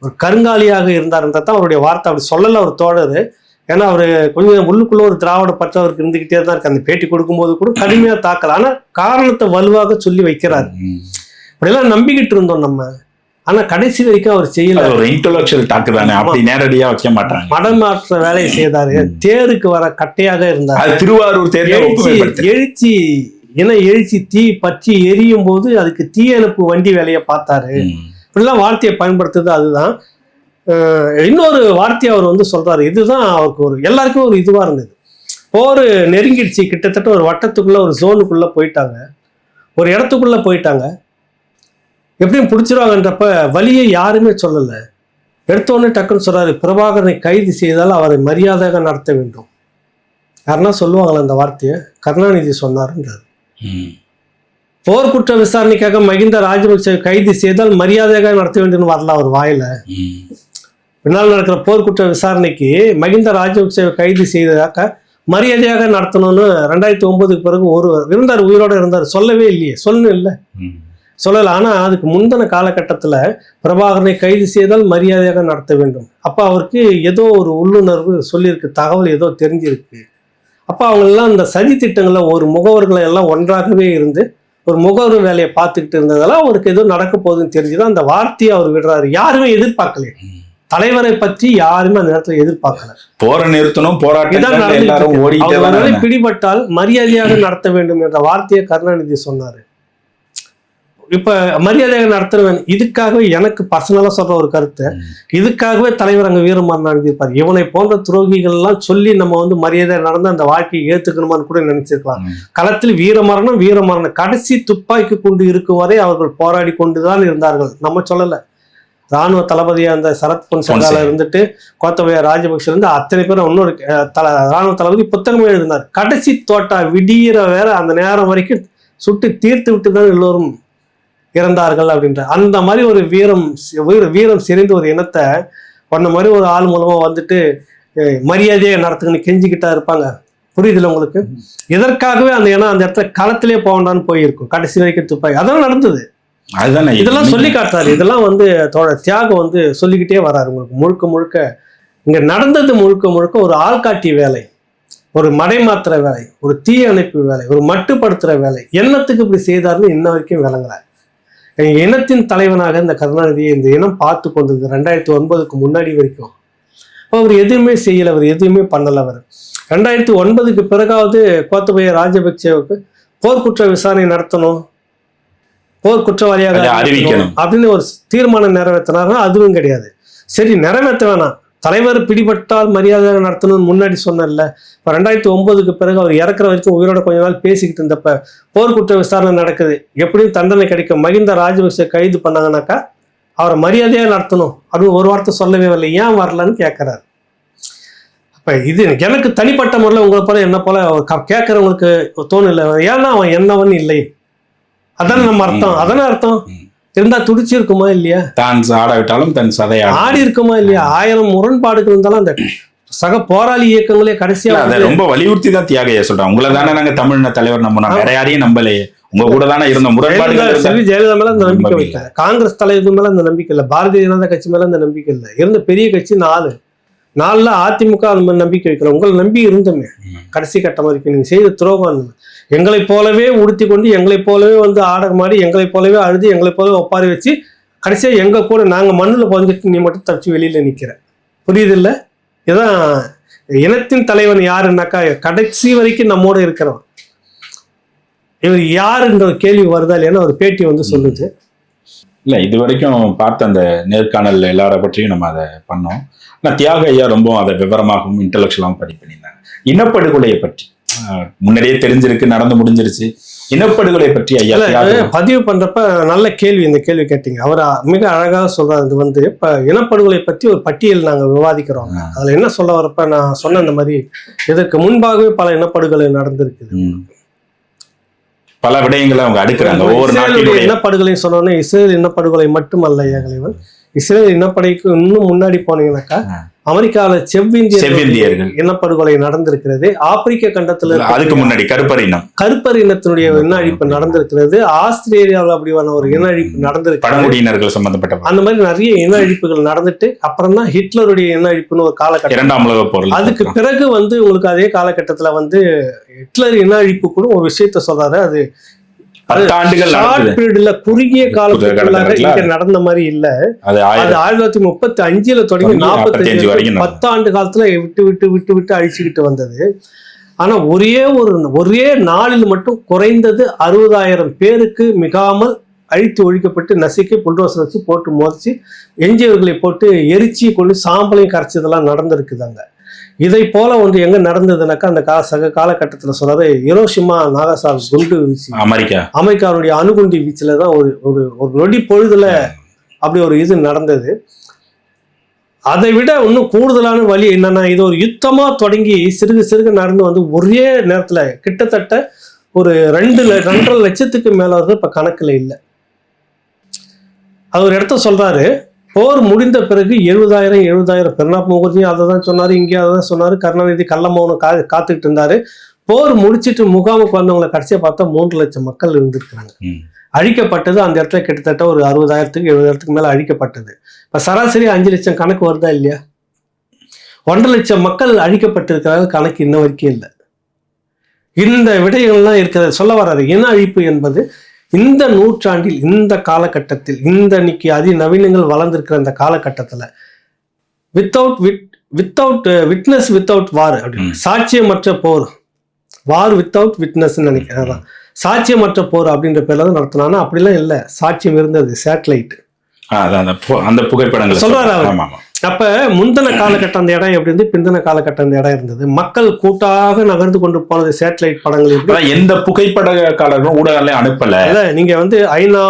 ஒரு கருங்காலியாக இருந்தாருன்றது தான் அவருடைய வார்த்தை. அப்படி சொல்லலை அவர் தோழர். ஏன்னா அவரு கொஞ்சம் உள்ளுக்குள்ள ஒரு திராவிட பற்று அவருக்கு இருந்துகிட்டே தான் இருக்கு. அந்த பேட்டி கொடுக்கும்போது கூட கடுமையா தாக்கல, ஆனா காரணத்தை வலுவாக சொல்லி வைக்கிறாரு. இப்படியெல்லாம் நம்பிக்கிட்டு இருந்தோம் நம்ம. ஆனா கடைசி வரைக்கும் அவர் செய்யல. ஒரு இன்டெலெக்சுவல் டாக் தானே, அப்படி நேரடியா வைக்க மாட்டாங்க. மடமாற்ற வேலையை செய்தாரு. தேருக்கு வர கட்டையாக இருந்தார். திருவாரூர் எழுச்சி எழுச்சி தீ பற்றி எரியும் போது அதுக்கு தீ அனுப்பு வண்டி வேலையை பார்த்தாரு. இப்படிலாம் வார்த்தையை பயன்படுத்துறது. அதுதான் இன்னொரு வார்த்தையை அவர் சொல்றாரு. இதுதான் அவருக்கு எல்லாருக்கும் ஒரு இதுவா இருந்தது. போர் நெருங்கிடுச்சு, கிட்டத்தட்ட ஒரு வட்டத்துக்குள்ள ஒரு ஜோனுக்குள்ள போயிட்டாங்க, ஒரு இடத்துக்குள்ள போயிட்டாங்க. எப்படியும் பிடிச்சிருவாங்கன்றப்ப வழியை யாருமே சொல்லலை. எடுத்தோடனே டக்குன்னு சொல்றாரு, பிரபாகரனை கைது செய்தால் அவரை மரியாதையாக நடத்த வேண்டும். யாருன்னா சொல்லுவாங்களா அந்த வார்த்தையை? கருணாநிதி சொன்னாருன்றாரு. போர் குற்ற விசாரணைக்காக மகிந்த ராஜபக்சே கைது செய்தால் மரியாதையாக நடத்த வேண்டும் வரல அவர் வாயில. பின்னால் நடக்கிற போர்க்குற்ற விசாரணைக்கு மகிந்த ராஜபக்சேவை கைது செய்ததாக மரியாதையாக நடத்தணும்னு 2009 பிறகு இருந்தார், உயிரோட இருந்தார். சொல்லவே இல்லையே, சொல்லணும் இல்லை, சொல்லலை. ஆனால் அதுக்கு முந்தின காலகட்டத்தில் பிரபாகரனை கைது செய்தால் மரியாதையாக நடத்த வேண்டும். அப்போ அவருக்கு ஏதோ ஒரு உள்ளுணர்வு சொல்லியிருக்கு, தகவல் ஏதோ தெரிஞ்சிருக்கு. அப்போ அவங்களெல்லாம் அந்த சதி திட்டங்களில் ஒரு முகவர்களை எல்லாம் ஒன்றாகவே இருந்து ஒரு முகவரி வேலையை பார்த்துக்கிட்டு இருந்ததெல்லாம் அவருக்கு எதுவும் நடக்க போகுதுன்னு தெரிஞ்சுதான் அந்த வார்த்தையை அவர் விடுறாரு. யாருமே எதிர்பார்க்கலையே, தலைவரை பற்றி யாருமே அந்த நேரத்துல எதிர்பார்க்கல. போற நிறுத்தணும், போராட்டம் பிடிபட்டால் மரியாதையாக நடத்த வேண்டும் என்ற வார்த்தையை கருணாநிதி சொன்னாரு. இப்ப மரியாதையாக நடத்துறவன் இதுக்காகவே, எனக்கு பர்சனலா சொல்ற ஒரு கருத்தை, இதுக்காகவே தலைவர் அங்க வீரமரணம் அடைஞ்சிருப்பாரு. இவனை போன்ற துரோகிகள் எல்லாம் சொல்லி நம்ம மரியாதையாக நடந்து அந்த வாழ்க்கையை ஏத்துக்கணுமான்னு கூட நினைச்சிருக்கலாம். களத்தில் வீரமரணம் கடைசி துப்பாக்கி கொண்டு இருக்கும் வரை அவர்கள் போராடி கொண்டுதான் இருந்தார்கள். நம்ம சொல்லல, ராணுவ தளபதியா அந்த சரத் பொன்சேகால இருந்துட்டு கோத்தபய ராஜபக்ஷ இருந்து அத்தனை பேரும் இன்னொரு ராணுவ தளபதி புத்தகமே எழுதினார். கடைசி தோட்டா விடிகிற வேற அந்த நேரம் வரைக்கும் சுட்டு தீர்த்து விட்டு தான் எல்லோரும் இறந்தார்கள் அப்படின்ற அந்த மாதிரி ஒரு வீரம் செறிந்த ஒரு இனத்தை பண்ண மாதிரி ஒரு ஆள் மூலமா வந்துட்டு மரியாதையை நடத்துக்குன்னு கெஞ்சிக்கிட்டா இருப்பாங்க. புரியுதுல உங்களுக்கு? இதற்காகவே அந்த இனம் அந்த இடத்துல களத்திலே போகண்டான்னு போயிருக்கும் கடைசி வரைக்கும் துப்பாக்கி. அதெல்லாம் நடந்தது. இதெல்லாம் சொல்லி காட்டுறாரு. இதெல்லாம் தியாகம் சொல்லிக்கிட்டே வர்றாரு. உங்களுக்கு முழுக்க இங்க நடந்தது முழுக்க ஒரு ஆள்காட்டி வேலை, ஒரு மடைமாத்துற வேலை, ஒரு தீ அணைப்பு வேலை, ஒரு மட்டுப்படுத்துற வேலை. என்னத்துக்கு இப்படி செய்தாருன்னு இன்ன வரைக்கும் விளங்கல. இனத்தின் தலைவனாக இந்த கருணாநிதியை இந்த இனம் பார்த்து கொண்டிருந்தது 2009க்கு முன்னாடி வரைக்கும். அவர் எதுவுமே செய்யல, அவர் எதுவுமே பண்ணல. அவர் 2009க்கு பிறகாவது கோத்தபய ராஜபக்சேவுக்கு போர்க்குற்ற விசாரணை நடத்தணும், போர் குற்றவாளியாக அறிவிக்கணும் அப்படின்னு ஒரு தீர்மானம் நிறைவேற்றினாருன்னா அதுவும் கிடையாது. சரி, நிறைவேற்ற வேணாம், தலைவர் பிடிபட்டால் மரியாதை நடத்தணும்னு முன்னாடி சொன்னல. இப்போ 2009க்கு பிறகு அவர் இறக்குற வரைக்கும் உயிரோட கொஞ்ச நாள் பேசிக்கிட்டு இருந்தப்ப போர்க்குற்ற விசாரணை நடக்குது, எப்படியும் தண்டனை கிடைக்கும், மகிந்த ராஜபக்சே கைது பண்ணாங்கன்னாக்கா அவரை மரியாதையாக நடத்தணும் அப்படின்னு ஒரு வார்த்தை சொல்லவே இல்லை. ஏன் வரலன்னு கேட்கறாரு. அப்ப இது எனக்கு தனிப்பட்ட முறையில் உங்களை போல என்ன போல கேட்கறவங்களுக்கு தோணலை. ஏன்னா அவன் என்னவன் இல்லை, அதான நம்ம அர்த்தம். அதான அர்த்தம். இருந்தா துடிச்சு இருக்குமா இல்லையா? தான் ஆடாவிட்டாலும் தன் சதையா ஆடி இருக்குமா இல்லையா? 1000 முரண்பாடுகள் இருந்தாலும் அந்த சக போராளி இயக்கங்களே கடைசியா ரொம்ப வலியுறுத்தி தான் தியாகையா சொல்றாங்க. உங்களை தானே நாங்க தமிழ்ன தலைவர் நம்பினோம், வேற யாரையும் நம்பலையே, உங்க கூட தானே இருந்த முரண்பாடுகள். செல்வி ஜெயலலிதா மேல அந்த நம்பிக்கை வைக்கல, காங்கிரஸ் தலைவர் மேல அந்த நம்பிக்கை இல்லை, பாரதிய ஜனதா கட்சி மேல அந்த நம்பிக்கை இல்லை. இருந்த பெரிய கட்சி 4 அதிமுக அந்த மாதிரி நம்பிக்கை வைக்கல. உங்களை நம்பி இருந்தோமே கடைசி கட்டம் வரைக்கும். நீங்க செய்த துரோகம் எங்களை போலவே உடுத்தி கொண்டு, எங்களை போலவே ஆடகமாடி, எங்களை போலவே அழுது, எங்களை போலவே ஒப்பாரி வச்சு கடைசியா எங்க கூட நாங்க மண்ணுல புதைஞ்சிட்டு நீ மட்டும் தப்பிச்சு வெளியில நிக்கிற. புரியுது இல்ல? இதான் இனத்தின் தலைவன் யாருன்னாக்கா கடைசி வரைக்கும் நம்மோட இருக்கிறோம். இவர் யாருன்ற கேள்வி வருதா இல்லைன்னா ஒரு பேட்டி சொல்லுது. இல்ல, இது வரைக்கும் பார்த்த அந்த நேர்காணல் எல்லார பற்றியும் நம்ம அதை பண்ணோம். ஆனா தியாக ஐயா ரொம்ப அதை விவரமாகவும் இன்டலெக்சுவலாகவும் பதிவு பண்ணியிருந்தாங்க. இனப்படுகொலையை பற்றி முன்னாடியே தெரிஞ்சிருக்கு, நடந்து முடிஞ்சிருச்சு. இனப்படுகொலை பற்றி ஐயா பதிவு பண்றப்ப நல்ல கேள்வி, இந்த கேள்வி கேட்டீங்க. அவர் மிக அழகாக சொல்றாரு. இப்ப இனப்படுகொலை பற்றி ஒரு பட்டியல் நாங்க விவாதிக்கிறோம். அதுல என்ன சொல்ல வரப்ப நான் சொன்ன இந்த மாதிரி இதற்கு முன்பாகவே பல இனப்படுகொலை நடந்திருக்குது. பல விடயங்களை அவங்க அடுக்கிறாங்க. ஒவ்வொரு நாட்டினுடைய இனப்படுகொலை சொன்னோன்னே இஸ்ரேல் இனப்படுகொலை மட்டுமல்ல ஏகலைவன், இஸ்ரேல் இனப்படைக்கு இன்னும் முன்னாடி போனீங்கன்னாக்கா அமெரிக்காவில செவ்விந்தியர்கள் இனப்படுகொலை நடந்திருக்கிறது. ஆப்பிரிக்க கண்டத்துல அதுக்கு முன்னாடி கருப்பர் இனத்தினுடைய இன அழிப்பு நடந்திருக்கிறது. ஆஸ்திரேலியாவில் அப்படியான ஒரு இன அழிப்பு நடந்திருக்கு, பழங்குடியினர்கள் சம்பந்தப்பட்ட அந்த மாதிரி நிறைய இன அழிப்புகள் நடந்துட்டு அப்புறம் தான் ஹிட்லருடைய இன அழிப்புன்னு ஒரு காலகட்டம், 2ஆம் உலகப் போர். அதுக்கு பிறகு உங்களுக்கு அதே காலகட்டத்துல ஹிட்லர் இன அழிப்பு கூட ஒரு விஷயத்த சொல்றாரு. அது 10 ஆண்டுகள் குறுகிய காலத்துல நடந்த மாதிரி இல்ல. அது 1935 தொடங்கி 45 வரைக்கும் 10 ஆண்டு காலத்துல விட்டு விட்டு விட்டு விட்டு அழிச்சுக்கிட்டு வந்தது. ஆனா ஒரே நாளில் மட்டும் குறைந்தது 60,000 பேருக்கு மிகாமல் அழித்து ஒழிக்கப்பட்டு நசுக்கி புல்டோசர் வச்சு போட்டு மோதிச்சு எஞ்சியவர்களை போட்டு எரிச்சி கொண்டு சாம்பலையும் கரைச்சதெல்லாம் நடந்திருக்குதாங்க. இதை போல எங்க நடந்ததுனாக்கா அந்த சக காலகட்டத்தில் சொல்றாரு, ஹிரோஷிமா நாகசாகி குண்டு வீச்சு, அமெரிக்காவுடைய அணுகுண்டு வீச்சுலதான் ஒரு நொடி பொழுதுல அப்படி ஒரு இது நடந்தது. அதை விட இன்னும் கூடுதலான வழி என்னன்னா, இது ஒரு யுத்தமா தொடங்கி சிறுகு சிறுகு நடந்து ஒரே நேரத்துல கிட்டத்தட்ட ஒரு 2.5 லட்சத்துக்கு மேல இப்ப கணக்குல இல்லை. அது ஒரு இடத்த சொல்றாரு, போர் முடிந்த பிறகு 70,000 பிரணாப் முகர்ஜியும் அதை தான் சொன்னாரு, இங்கே அதை தான் சொன்னாரு, கருணாநிதி கள்ளமௌனம் காத்துக்கிட்டு இருந்தாரு. போர் முடிச்சிட்டு முகாமுக்கு வந்தவங்களை கடைசியா பார்த்தா 3 லட்சம் மக்கள் இருந்திருக்கிறாங்க. அழிக்கப்பட்டது அந்த இடத்துல கிட்டத்தட்ட ஒரு 60,000க்கு 70,000க்கு மேல அழிக்கப்பட்டது. இப்ப சராசரி 5 லட்சம் கணக்கு வருதா இல்லையா? 1.5 லட்சம் மக்கள் அழிக்கப்பட்டிருக்கிறாங்க, கணக்கு இன்ன வரைக்கும் இல்லை. இந்த விடயங்கள்லாம் இருக்கிறத சொல்ல வர்றாரு. இன அழிப்பு என்பது இந்த நூற்றாண்டில், இந்த காலகட்டத்தில், இந்த இன்னைக்கு அதிநவீனங்கள் வளர்ந்திருக்கிற இந்த காலகட்டத்துல விட்னஸ் வித்தவுட் வார் அப்படின்னு, சாட்சியமற்ற போர், வார் வித்தவுட் விட்னஸ் நினைக்கிறேன். அதான் சாட்சியமற்ற போர் அப்படின்ற பேர்ல தான் நடத்தினா, அப்படிலாம் இல்லை, சாட்சியம் இருந்தது. சேட்டலைட் அந்த புகைப்படங்கள் சொல்றாரு அவர். அப்ப முந்தின காலகட்டம் அந்த இடம் எப்படி இருந்து, பிந்தின காலகட்டம் அந்த இடம் இருந்தது. மக்கள் கூட்டாக நகர்ந்து கொண்டு போனது சேட்டலைட் படங்கள் எப்படி. எந்த புகைப்படக்காரர்களும் ஊடகங்களே அனுப்பல. நீங்க ஐநா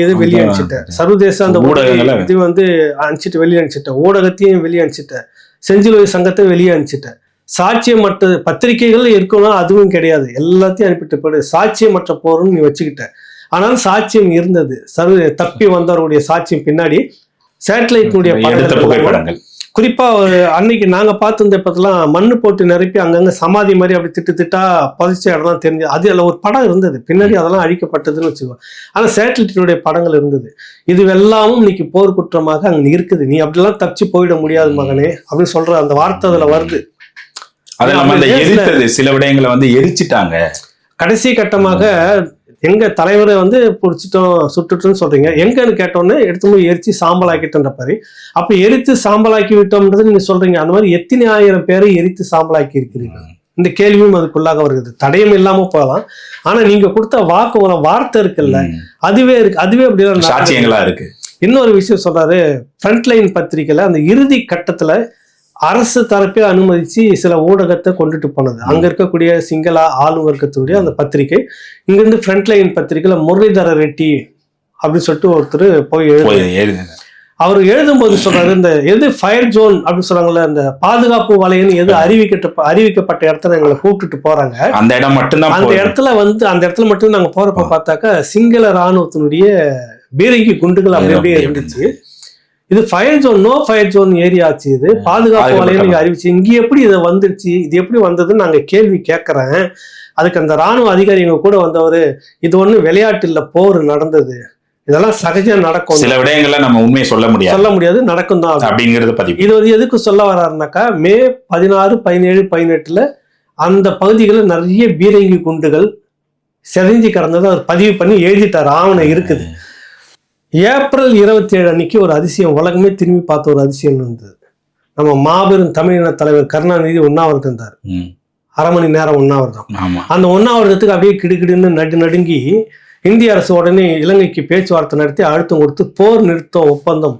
இது வெளியே அனுப்பிச்சிட்ட, சர்வதேச அந்த ஊடகங்களை இது அனுப்பிச்சிட்டு வெளியே அனுப்பிச்சிட்ட, ஊடகத்தையும் வெளியே அனுப்பிச்சிட்ட, செஞ்சிலுவை சங்கத்தை வெளியே அனுப்பிச்சிட்ட, சாட்சியமற்ற பத்திரிகைகள் இருக்கணும் அதுவும் கிடையாது, எல்லாத்தையும் அனுப்பிட்டு போடு, சாட்சியமற்ற போர்னு நீ வச்சுக்கிட்ட. ஆனாலும் சாட்சியம் இருந்தது. தப்பி வந்தவருடைய சாட்சியம் பின்னாடி சேட்டலைட்டுடைய புகைப்படங்கள், குறிப்பா அன்னைக்கு நாங்க பார்த்து இப்பெல்லாம் மண்ணு போட்டு நிரப்பி அங்கங்க சமாதி மாதிரி அப்படி திட்டா பதிச்ச இடம்லாம் தெரிஞ்சு, அதுல ஒரு படம் இருந்தது, பின்னாடி அதெல்லாம் அழிக்கப்பட்டதுன்னு வச்சுக்கோ. ஆனா சேட்டலைட்டினுடைய படங்கள் இருந்தது. இது எல்லாமும் இன்னைக்கு போர் குற்றமாக அங்க இருக்குது. நீ அப்படிலாம் தப்பிச்சு போயிட முடியாது மகனே அப்படின்னு சொல்ற அந்த வார்த்தை அதுல வருது. சில விடயங்களை எரிச்சிட்டாங்க. கடைசி கட்டமாக எங்க தலைவரை பிடிச்சிட்டோம் சுட்டுட்டோம்னு சொல்றீங்க, எங்கன்னு கேட்டோன்னு எடுத்து போய் எரிச்சு சாம்பல் ஆக்கிட்டோன்ற மாதிரி. அப்ப எரித்து சாம்பலாக்கி விட்டோம்ன்றது நீங்க சொல்றீங்க. அந்த மாதிரி எத்தனை ஆயிரம் பேரை எரித்து சாம்பலாக்கி இருக்கிறீங்க? இந்த கேள்வியும் அதுக்குள்ளாக வருகிறது. தடயம் இல்லாம போகலாம், ஆனா நீங்க கொடுத்த வாக்கு வார்த்தை இருக்குல்ல, அதுவே இருக்கு, அதுவே அப்படிதான் சாட்சியங்களா இருக்கு. இன்னொரு விஷயம் சொல்றாரு, ஃப்ரண்ட்லைன் பத்திரிகையில அந்த இறுதி கட்டத்துல அரசு தரப்பே அனுமதிச்சு சில ஊடகத்தை கொண்டுட்டு போனது. அங்க இருக்கக்கூடிய சிங்கள ஆளும் வர்க்கத்துடைய அந்த பத்திரிகை இங்கிருந்து ஃப்ரண்ட்லைன் பத்திரிகையில முரளிதர ரெட்டி அப்படின்னு சொல்லிட்டு ஒருத்தர் போய் எழுது. அவர் எழுதும்போது சொல்றாரு, இந்த ஃபயர் ஜோன் அப்படின்னு சொல்றாங்கல்ல, அந்த பாதுகாப்பு வலைன்னு அறிவிக்கப்பட்ட இடத்துல எங்களை கூப்பிட்டுட்டு போறாங்க. அந்த இடம் மட்டும்தான், அந்த இடத்துல மட்டும் நாங்க போறப்ப பார்த்தாக்கா சிங்கள இராணுவத்தினுடைய பீரங்கி குண்டுகள் அப்படி அப்படியே இருந்துச்சு. இது fire zone, no fire zone area ஆச்சு, இது பாதுகாப்பு வலையை நீங்க அறிவிச்சு, இங்க எப்படி இதை வந்துருச்சு, இது எப்படி வந்ததுன்னு நாங்க கேள்வி கேட்கறேன். அதுக்கு அந்த ராணுவ அதிகாரி எங்க கூட வந்தவர், இது ஒண்ணு விளையாட்டு இல்ல, போர் நடந்தது, இதெல்லாம் சகஜம் நடக்கும், சில விடயங்கள்ல நம்ம உண்மையை சொல்ல முடியாது, நடக்கும் தான் அப்படிங்கிறது பதிவு. இது எதுக்கு சொல்ல வர்றாருனாக்கா, மே 16, 17, 18 அந்த பகுதிகளில் நிறைய பீரங்கி குண்டுகள் செதஞ்சி கிடந்ததை அவர் பதிவு பண்ணி எழுதிட்டார், ஆவணம் இருக்குது. ஏப்ரல் 27 அன்னைக்கு ஒரு அதிசயம், உலகமே திரும்பி பார்த்த ஒரு அதிசயம் இருந்தது. நம்ம மாபெரும் தமிழின தலைவர் கருணாநிதி உண்ணாவிரதம் இருந்தார், 1/2 மணி நேரம் உண்ணாவிரதம். அந்த உண்ணாவிரதத்துக்கு அப்படியே கிடுகிடுன்னு நடுங்கி இந்திய அரசு உடனே இலங்கைக்கு பேச்சுவார்த்தை நடத்தி அழுத்தம் கொடுத்து போர் நிறுத்த ஒப்பந்தம்,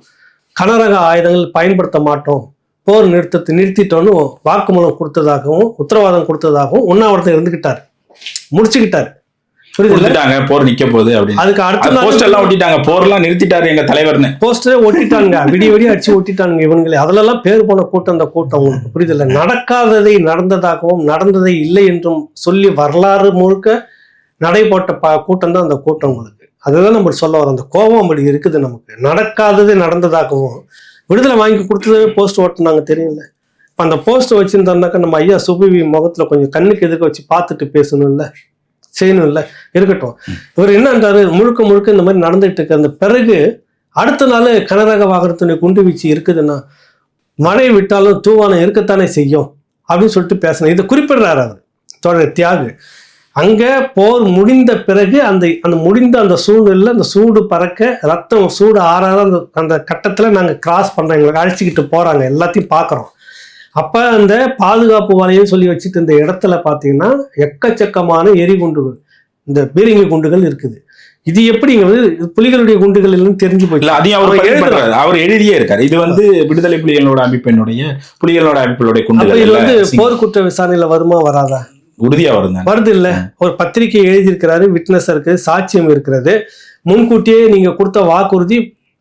கனரக ஆயுதங்கள் பயன்படுத்த மாட்டோம், போர் நிறுத்திட்டோன்னு வாக்குமூலம் கொடுத்ததாகவும் உத்தரவாதம் கொடுத்ததாகவும் உண்ணாவிரதம் இருந்துகிட்டார், முடிச்சுக்கிட்டார். போர் நிக்க போகுது அப்படின்னு அதுக்கு அடுத்த போஸ்டர் எல்லாம் ஒட்டிட்டாங்க, போர்லாம் நிறுத்திட்டாரு எங்க தலைவர்னு போஸ்டரே ஒட்டிட்டாங்க, விடிய அடிச்சு ஒட்டிட்டாங்க இவங்களே. அதுலலாம் பேர் போன கூட்டம் அந்த கூட்டம், உங்களுக்கு புரியுதில்ல. நடக்காததை நடந்ததாகவும் நடந்ததை இல்லை என்றும் சொல்லி வரலாறு முழுக்க நடை போட்ட கூட்டம் தான் அந்த கூட்டம். உங்களுக்கு அதுதான் நம்ம சொல்ல வரோம், அந்த கோபம் அப்படி இருக்குது நமக்கு. நடக்காதது நடந்ததாகவும் விடுதலை வாங்கி கொடுத்ததே போஸ்ட் ஓட்டினாங்க, தெரியல. இப்போ அந்த போஸ்ட் வச்சிருந்தாருனாக்கா நம்ம ஐயா சுபவி முகத்துல கொஞ்சம் கண்ணுக்கு எதிர்க்க வச்சு பார்த்துட்டு பேசணும்ல, செய்யணும்ல, இருக்கட்டும். இவர் என்னன்றாரு, முழுக்க இந்த மாதிரி நடந்துட்டு இருக்கு. அந்த பிறகு அடுத்த நாள் கனரக வாகனத்துடைய குண்டு வீச்சு இருக்குதுன்னா மழை விட்டாலும் தூவானம் இருக்கத்தானே செய்யும் அப்படின்னு சொல்லிட்டு பேசணும். இதை குறிப்பிடுறாரு அவர் தோழர் தியாகு. அங்க போர் முடிந்த பிறகு அந்த முடிந்த அந்த சூழ்நிலை, அந்த சூடு பறக்க, ரத்தம் சூடு ஆறாத அந்த கட்டத்துல நாங்க கிராஸ் பண்றோம், எங்களுக்கு அழைச்சிக்கிட்டு போறாங்க, எல்லாத்தையும் பாக்குறோம். அப்ப அந்த பாதுகாப்பு வலையும் சொல்லி வச்சுட்டு இந்த இடத்துல பாத்தீங்கன்னா எக்கச்சக்கமான எரிகுண்டுகள், இந்த பீரங்கி குண்டுகள் இருக்குது. இது எப்படி புலிகளுடைய குண்டுகள் இல்லைன்னு தெரிஞ்சு போயிடல. அதையும் அவர் எழுதியே இருக்காரு. இது விடுதலை புலிகளோட அமைப்பினுடைய குண்டுகள். இது போர் குற்ற விசாரணையில வருமா வராதா? உறுதியா வருது இல்ல. ஒரு பத்திரிகை எழுதியிருக்கிறாரு, விட்னஸ் இருக்கு, சாட்சியம் இருக்கிறது. முன்கூட்டியே நீங்க கொடுத்த வாக்குறுதி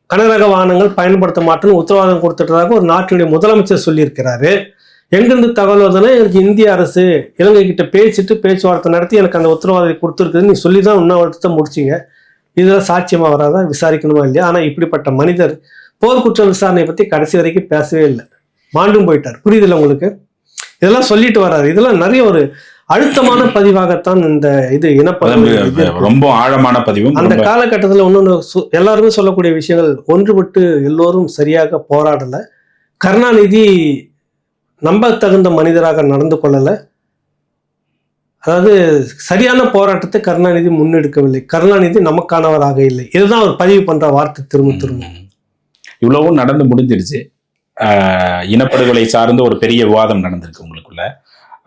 கனரக வாகனங்கள் பயன்படுத்த மாட்டேன்னு உத்தரவாதம் கொடுத்துட்டதாக ஒரு நாட்டினுடைய முதலமைச்சர் சொல்லியிருக்கிறாரு. எங்கிருந்து தகவல் வந்ததுன்னா, எனக்கு இந்திய அரசு இலங்கை கிட்ட பேச்சுவார்த்தை நடத்தி எனக்கு அந்த உத்தரவாதத்தை கொடுத்துருக்குதுன்னு நீ சொல்லி தான் உண்ணாவிரதத்தை முடிச்சிங்க. இதெல்லாம் சாட்சியமா வராதா? விசாரிக்கணுமா இல்லையா? ஆனா இப்படிப்பட்ட மனிதர் போர்க்குற்ற விசாரணையை பத்தி கடைசி வரைக்கும் பேசவே இல்லை, மாண்டும் போயிட்டார். புரியுதுல்ல உங்களுக்கு? இதெல்லாம் சொல்லிட்டு வர்றாரு. இதெல்லாம் நிறைய ஒரு அழுத்தமான பதிவாகத்தான் இந்த இது இனப்பதிவு, ரொம்ப ஆழமான பதிவு. அந்த காலகட்டத்தில் இன்னொன்று எல்லாருமே சொல்லக்கூடிய விஷயங்கள், ஒன்றுபட்டு எல்லோரும் சரியாக போராடல, கருணாநிதி நம்ப தகுந்த மனிதராக நடந்து கொள்ளல, அதாவது சரியான போராட்டத்தை கருணாநிதி முன்னெடுக்கவில்லை, கருணாநிதி நமக்கானவராக இல்லை. இதுதான் அவர் பதிவு பண்ற வார்த்தை திரும்ப திரும்ப. இவ்வளவும் நடந்து முடிஞ்சிருச்சு. இனப்படுகொலை சார்ந்த ஒரு பெரிய விவாதம் நடந்திருக்கு உங்களுக்குள்ள.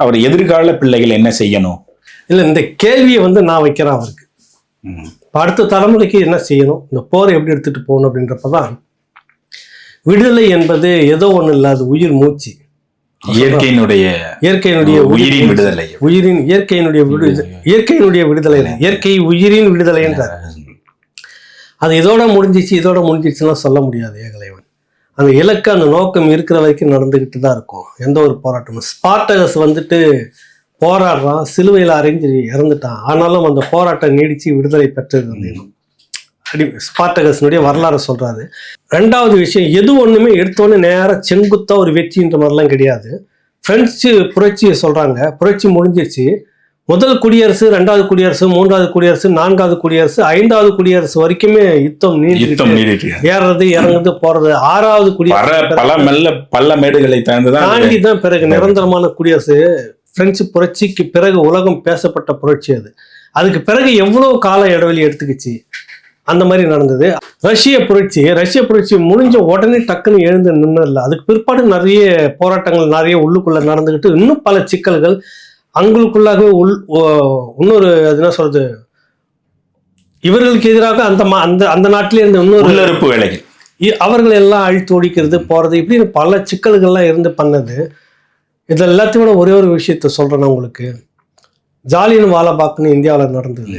அவர் எதிர்கால பிள்ளைகள் என்ன செய்யணும்? இல்லை, இந்த கேள்வியை நான் வைக்கிறேன் அவருக்கு. அடுத்த தலைமுறைக்கு என்ன செய்யணும், இந்த போரை எப்படி எடுத்துட்டு போகணும் அப்படின்றப்பதான் விடுதலை என்பது ஏதோ ஒண்ணு இல்லை, அது உயிர் மூச்சு. இயற்கையினுடைய உயிரின் விடுதலை, இயற்கையினுடைய விடுதலை, இயற்கை உயிரின் விடுதலை என்றார். அது இதோட முடிஞ்சிச்சுன்னா சொல்ல முடியாது ஏகலைவன். அந்த இலக்கு, அந்த நோக்கம் இருக்கிற வரைக்கும் நடந்துகிட்டு தான் இருக்கும் எந்த ஒரு போராட்டமும். ஸ்பார்டகஸ் போராடுறான், சிலுவையில் அரைஞ்சு இறந்துட்டான், ஆனாலும் அந்த போராட்டம் நீடிச்சு விடுதலை பெற்றது ஸ்பார்டகஸ்னுடைய வரலாறு சொல்றாரு. ரெண்டாவது விஷயம், எது ஒண்ணுமே எடுத்தோன்னு நேர செங்குத்தா ஒரு வெற்றின்ற மாதிரிலாம் கிடையாது. பிரெஞ்சு புரட்சியை சொல்றாங்க, புரட்சி முடிஞ்சிருச்சு, முதல் குடியரசு, ரெண்டாவது குடியரசு, மூன்றாவது குடியரசு, நான்காவது குடியரசு, ஐந்தாவது குடியரசு வரைக்குமே யுத்தம் நீடிட்டு ஏறது இறங்குது போறது. ஆறாவது குடியரசு பல மேடுகளை தாண்டி தான் பிறகு நிரந்தரமான குடியரசு. பிரெஞ்சு புரட்சிக்கு பிறகு உலகம் பேசப்பட்ட புரட்சி அது. அதுக்கு பிறகு எவ்வளவு கால இடைவெளி எடுத்துக்கிச்சு, அந்த மாதிரி நடந்தது. ரஷ்ய புரட்சி முடிஞ்ச உடனே டக்குன்னு எழுந்து நின்று இல்லை. அதுக்கு பிற்பாடு நிறைய போராட்டங்கள் நிறைய உள்ளுக்குள்ள நடந்துகிட்டு, இன்னும் பல சிக்கல்கள் அவங்களுக்குள்ளாகவே இன்னொரு அது என்ன சொல்றது, இவர்களுக்கு எதிராக அந்த நாட்டிலே இருந்த இன்னொரு வேலைகள் அவர்கள் எல்லாம் அழித்து ஒழிக்கிறது போறது, இப்படி பல சிக்கல்கள்லாம் இருந்து பண்ணது. இது எல்லாத்தையும் விட ஒரே ஒரு விஷயத்த சொல்றேன் உங்களுக்கு. ஜாலியன் வாலாபாக்னு இந்தியாவில் நடந்தது.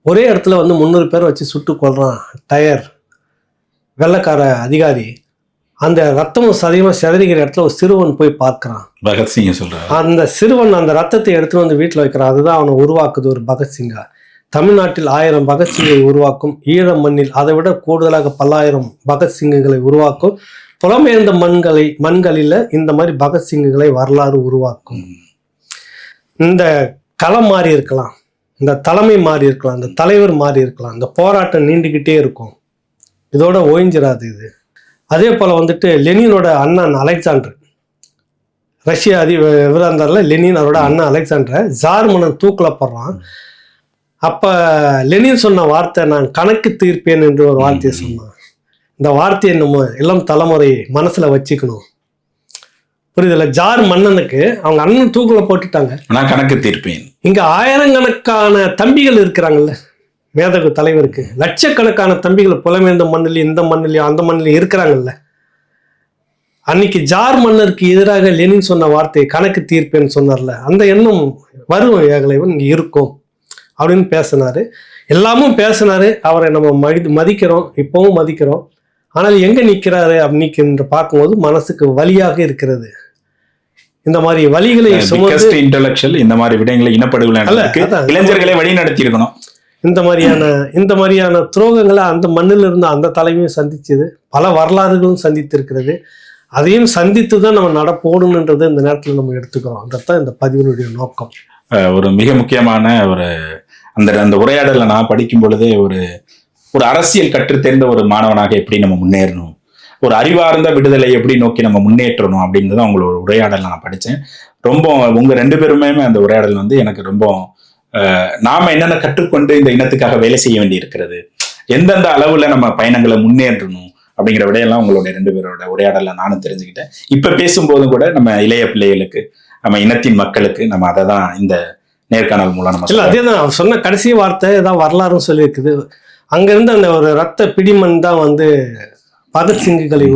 ஒரே இடத்துல 300 பேர் வச்சு சுட்டு கொள்றான் டயர் வெள்ளைக்கார அதிகாரி. அந்த ரத்தமும் சதையுமா சிதறிக்கிற இடத்துல ஒரு சிறுவன் போய் பார்க்கிறான். பகத்சிங் சொல்றான். அந்த சிறுவன் அந்த ரத்தத்தை எடுத்துட்டு வீட்டில் வைக்கிறான். அதுதான் அவனை உருவாக்குது ஒரு பகத்சிங்கா. தமிழ்நாட்டில் 1000 பகத்சிங்கை உருவாக்கும், ஈழ மண்ணில் அதை விட கூடுதலாக பல்லாயிரம் பகத்சிங்குகளை உருவாக்கும், புலம்பெயர்ந்த மண்களில் இந்த மாதிரி பகத்சிங்குகளை வரலாறு உருவாக்கும். இந்த களம் மாறி இருக்கலாம், இந்த தலைமை மாறி இருக்கலாம், இந்த தலைவர் மாறி இருக்கலாம், இந்த போராட்டம் நீண்டுகிட்டே இருக்கும், இதோட ஓய்ஞ்சிராது இது. அதே போல லெனினோட அண்ணன் அலெக்சாண்டர், ரஷ்ய இவராக இருந்தார்ல லெனின், அவரோட அண்ணன் அலெக்சாண்டரை ஜார் மன்னன் தூக்கில் போடுறான். அப்ப லெனின் சொன்ன வார்த்தை, நான் கணக்கு தீர்ப்பேன் என்று ஒரு வார்த்தையை சொன்னான். இந்த வார்த்தையை நம்ம இளம் தலைமுறை மனசுல வச்சுக்கணும். புரியுதுல? ஜார் மன்னனுக்கு அவங்க அண்ணன் தூக்குல போட்டுட்டாங்க, நான் கணக்கு தீர்ப்பேன். இங்க ஆயிரக்கணக்கான தம்பிகள் இருக்கிறாங்கல்ல மேதகு தலைவருக்கு, லட்சக்கணக்கான தம்பிகள் புலமேந்த மண்ணிலையும் இந்த மண்ணிலையும் அந்த மண்ணிலையும் இருக்கிறாங்கல்ல. அன்னைக்கு ஜார் மன்னருக்கு எதிராக லெனின் சொன்ன வார்த்தை கணக்கு தீர்ப்பேன்னு சொன்னார்ல, அந்த எண்ணம் வரும் ஏகலைவன் இங்க இருக்கும் அப்படின்னு பேசினாரு. எல்லாமும் பேசினாரு. அவரை நம்ம மதிக்கிறோம், இப்பவும் மதிக்கிறோம். ஆனால் எங்க நிக்கிறாரு அப்படின்னு பார்க்கும்போது மனசுக்கு வலியாக இருக்கிறது. இந்த மாதிரி வலிகளை இன்டெலெக்சுவல் இந்த மாதிரி விடயங்களை இனப்படுகொலை இளைஞர்களை வழி நடத்தி இருக்கணும். இந்த மாதிரியான துரோகங்களை அந்த மண்ணில் இருந்து அந்த தலைமையும் சந்திச்சது, பல வரலாறுகளும் சந்தித்திருக்கிறது. அதையும் சந்தித்து தான் நம்ம நடப்போடணுன்றது இந்த நேரத்தில் நம்ம எடுத்துக்கிறோம். அதைத்தான் இந்த பதிவினுடைய நோக்கம். ஒரு மிக முக்கியமான அந்த உரையாடலை நான் படிக்கும் பொழுதே ஒரு அரசியல் கற்றுத்தேர்ந்த ஒரு மாணவனாக எப்படி நம்ம முன்னேறணும், ஒரு அறிவார்ந்த விடுதலை எப்படி நோக்கி நம்ம முன்னேற்றணும் அப்படின்னு தான் உங்களோட உரையாடல் நான் படித்தேன். ரொம்ப உங்க 2 பேருமே அந்த உரையாடல் எனக்கு ரொம்ப நாம என்னென்ன கற்றுக்கொண்டு இந்த இனத்துக்காக வேலை செய்ய வேண்டி இருக்கிறது, எந்தெந்த அளவுல நம்ம பயணங்களை முன்னேற்றணும் அப்படிங்கிற விடையெல்லாம் உங்களோட 2 பேரோட உரையாடல நானும் தெரிஞ்சுக்கிட்டேன். இப்ப பேசும்போதும் கூட நம்ம இளைய பிள்ளைகளுக்கு, நம்ம இனத்தின் மக்களுக்கு நம்ம அதை தான் இந்த நேர்காணல் மூலம் நம்ம இல்ல, அதே தான் சொன்ன கடைசி வார்த்தை தான் வரலாறுன்னு சொல்லியிருக்குது. அங்கிருந்து அந்த ஒரு ரத்த பிடிமண் தான் பகத்சிங்குகளை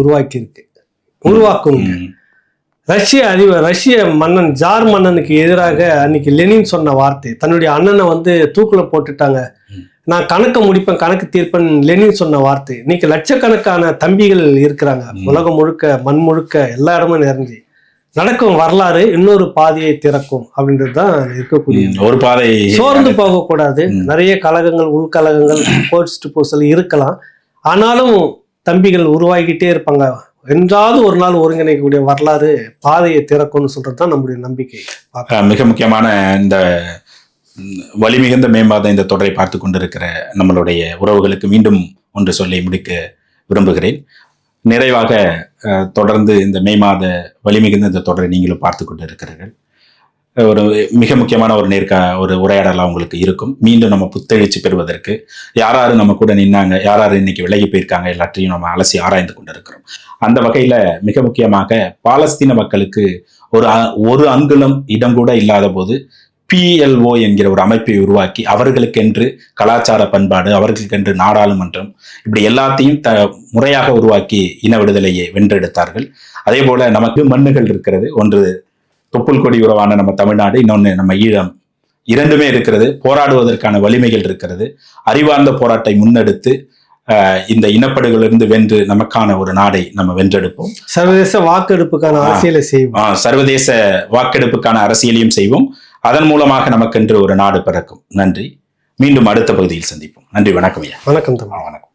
உருவாக்கும். ரஷ்ய மன்னன் ஜார் மன்னனுக்கு எதிராக அன்னைக்கு லெனின் சொன்ன வார்த்தை, தன்னுடைய அண்ணனை தூக்குல போட்டுட்டாங்க, நான் கணக்கு முடிப்பேன், கணக்கு தீர்ப்பேன் லெனின் சொன்ன வார்த்தை இன்னைக்கு லட்சக்கணக்கான தம்பிகள் இருக்கிறாங்க. உலகம் முழுக்க, மண் முழுக்க, எல்லா இடமும் நிறைஞ்சி நடக்கும் வரலாறு இன்னொரு பாதையை திறக்கும் அப்படின்றதுதான் இருக்கக்கூடிய ஒரு பாதை. சோர்ந்து போகக்கூடாது. நிறைய கழகங்கள், உள்கழகங்கள், போஸ்ட் இருக்கலாம், ஆனாலும் தம்பிகள் உருவாகிட்டே இருப்பாங்க. என்றாவது ஒரு நாள் ஒருங்கிணைக்கக்கூடிய வரலாறு பாதையை திறக்கும்னு சொல்றதுதான் நம்முடைய நம்பிக்கை. மிக முக்கியமான இந்த வலிமிகுந்த மேம்பாத இந்த தொடரை பார்த்து கொண்டிருக்கிற நம்மளுடைய உறவுகளுக்கு மீண்டும் ஒன்று சொல்லி முடிக்க விரும்புகிறேன். நிறைவாக தொடர்ந்து இந்த மே மாத வலிமிகுந்த இந்த தொடரை நீங்களும் பார்த்து கொண்டு இருக்கிறீர்கள். ஒரு மிக முக்கியமான ஒரு உரையாடலாம் உங்களுக்கு இருக்கும். மீண்டும் நம்ம புத்தெழுச்சி பெறுவதற்கு யார் யாரு நம்ம கூட நின்னாங்க, யார் யாரு இன்னைக்கு விலகி போயிருக்காங்க, எல்லாத்தையும் நம்ம அலசி ஆராய்ந்து கொண்டிருக்கிறோம். அந்த வகையில மிக முக்கியமாக பாலஸ்தீன மக்களுக்கு ஒரு அங்குலம் இடம் கூட இல்லாத போது PLO என்கிற ஒரு அமைப்பை உருவாக்கி அவர்களுக்கென்று கலாச்சார பண்பாடு, அவர்களுக்கென்று நாடாளுமன்றம், இப்படி எல்லாத்தையும் முறையாக உருவாக்கி இன விடுதலையை வென்றெடுத்தார்கள். அதே போல நமக்கு மண்ணுகள் இருக்கிறது. ஒன்று தொப்புள் கொடி உறவான நம்ம தமிழ்நாடு, இன்னொன்று நம்ம ஈழம். இரண்டுமே இருக்கிறது. போராடுவதற்கான வலிமைகள் இருக்கிறது. அறிவார்ந்த போராட்டத்தை முன்னெடுத்து இந்த இனப்படுகளிலிருந்து வென்று நமக்கான ஒரு நாடை நம்ம வென்றெடுப்போம். சர்வதேச வாக்கெடுப்புக்கான அரசியலை செய்வோம். சர்வதேச வாக்கெடுப்புக்கான அரசியலையும் செய்வோம். அதன் மூலமாக நமக்கென்று ஒரு நாடு பிறக்கும். நன்றி. மீண்டும் அடுத்த பகுதியில் சந்திப்போம். நன்றி. வணக்கம் ஐயா. வணக்கம். வணக்கம்.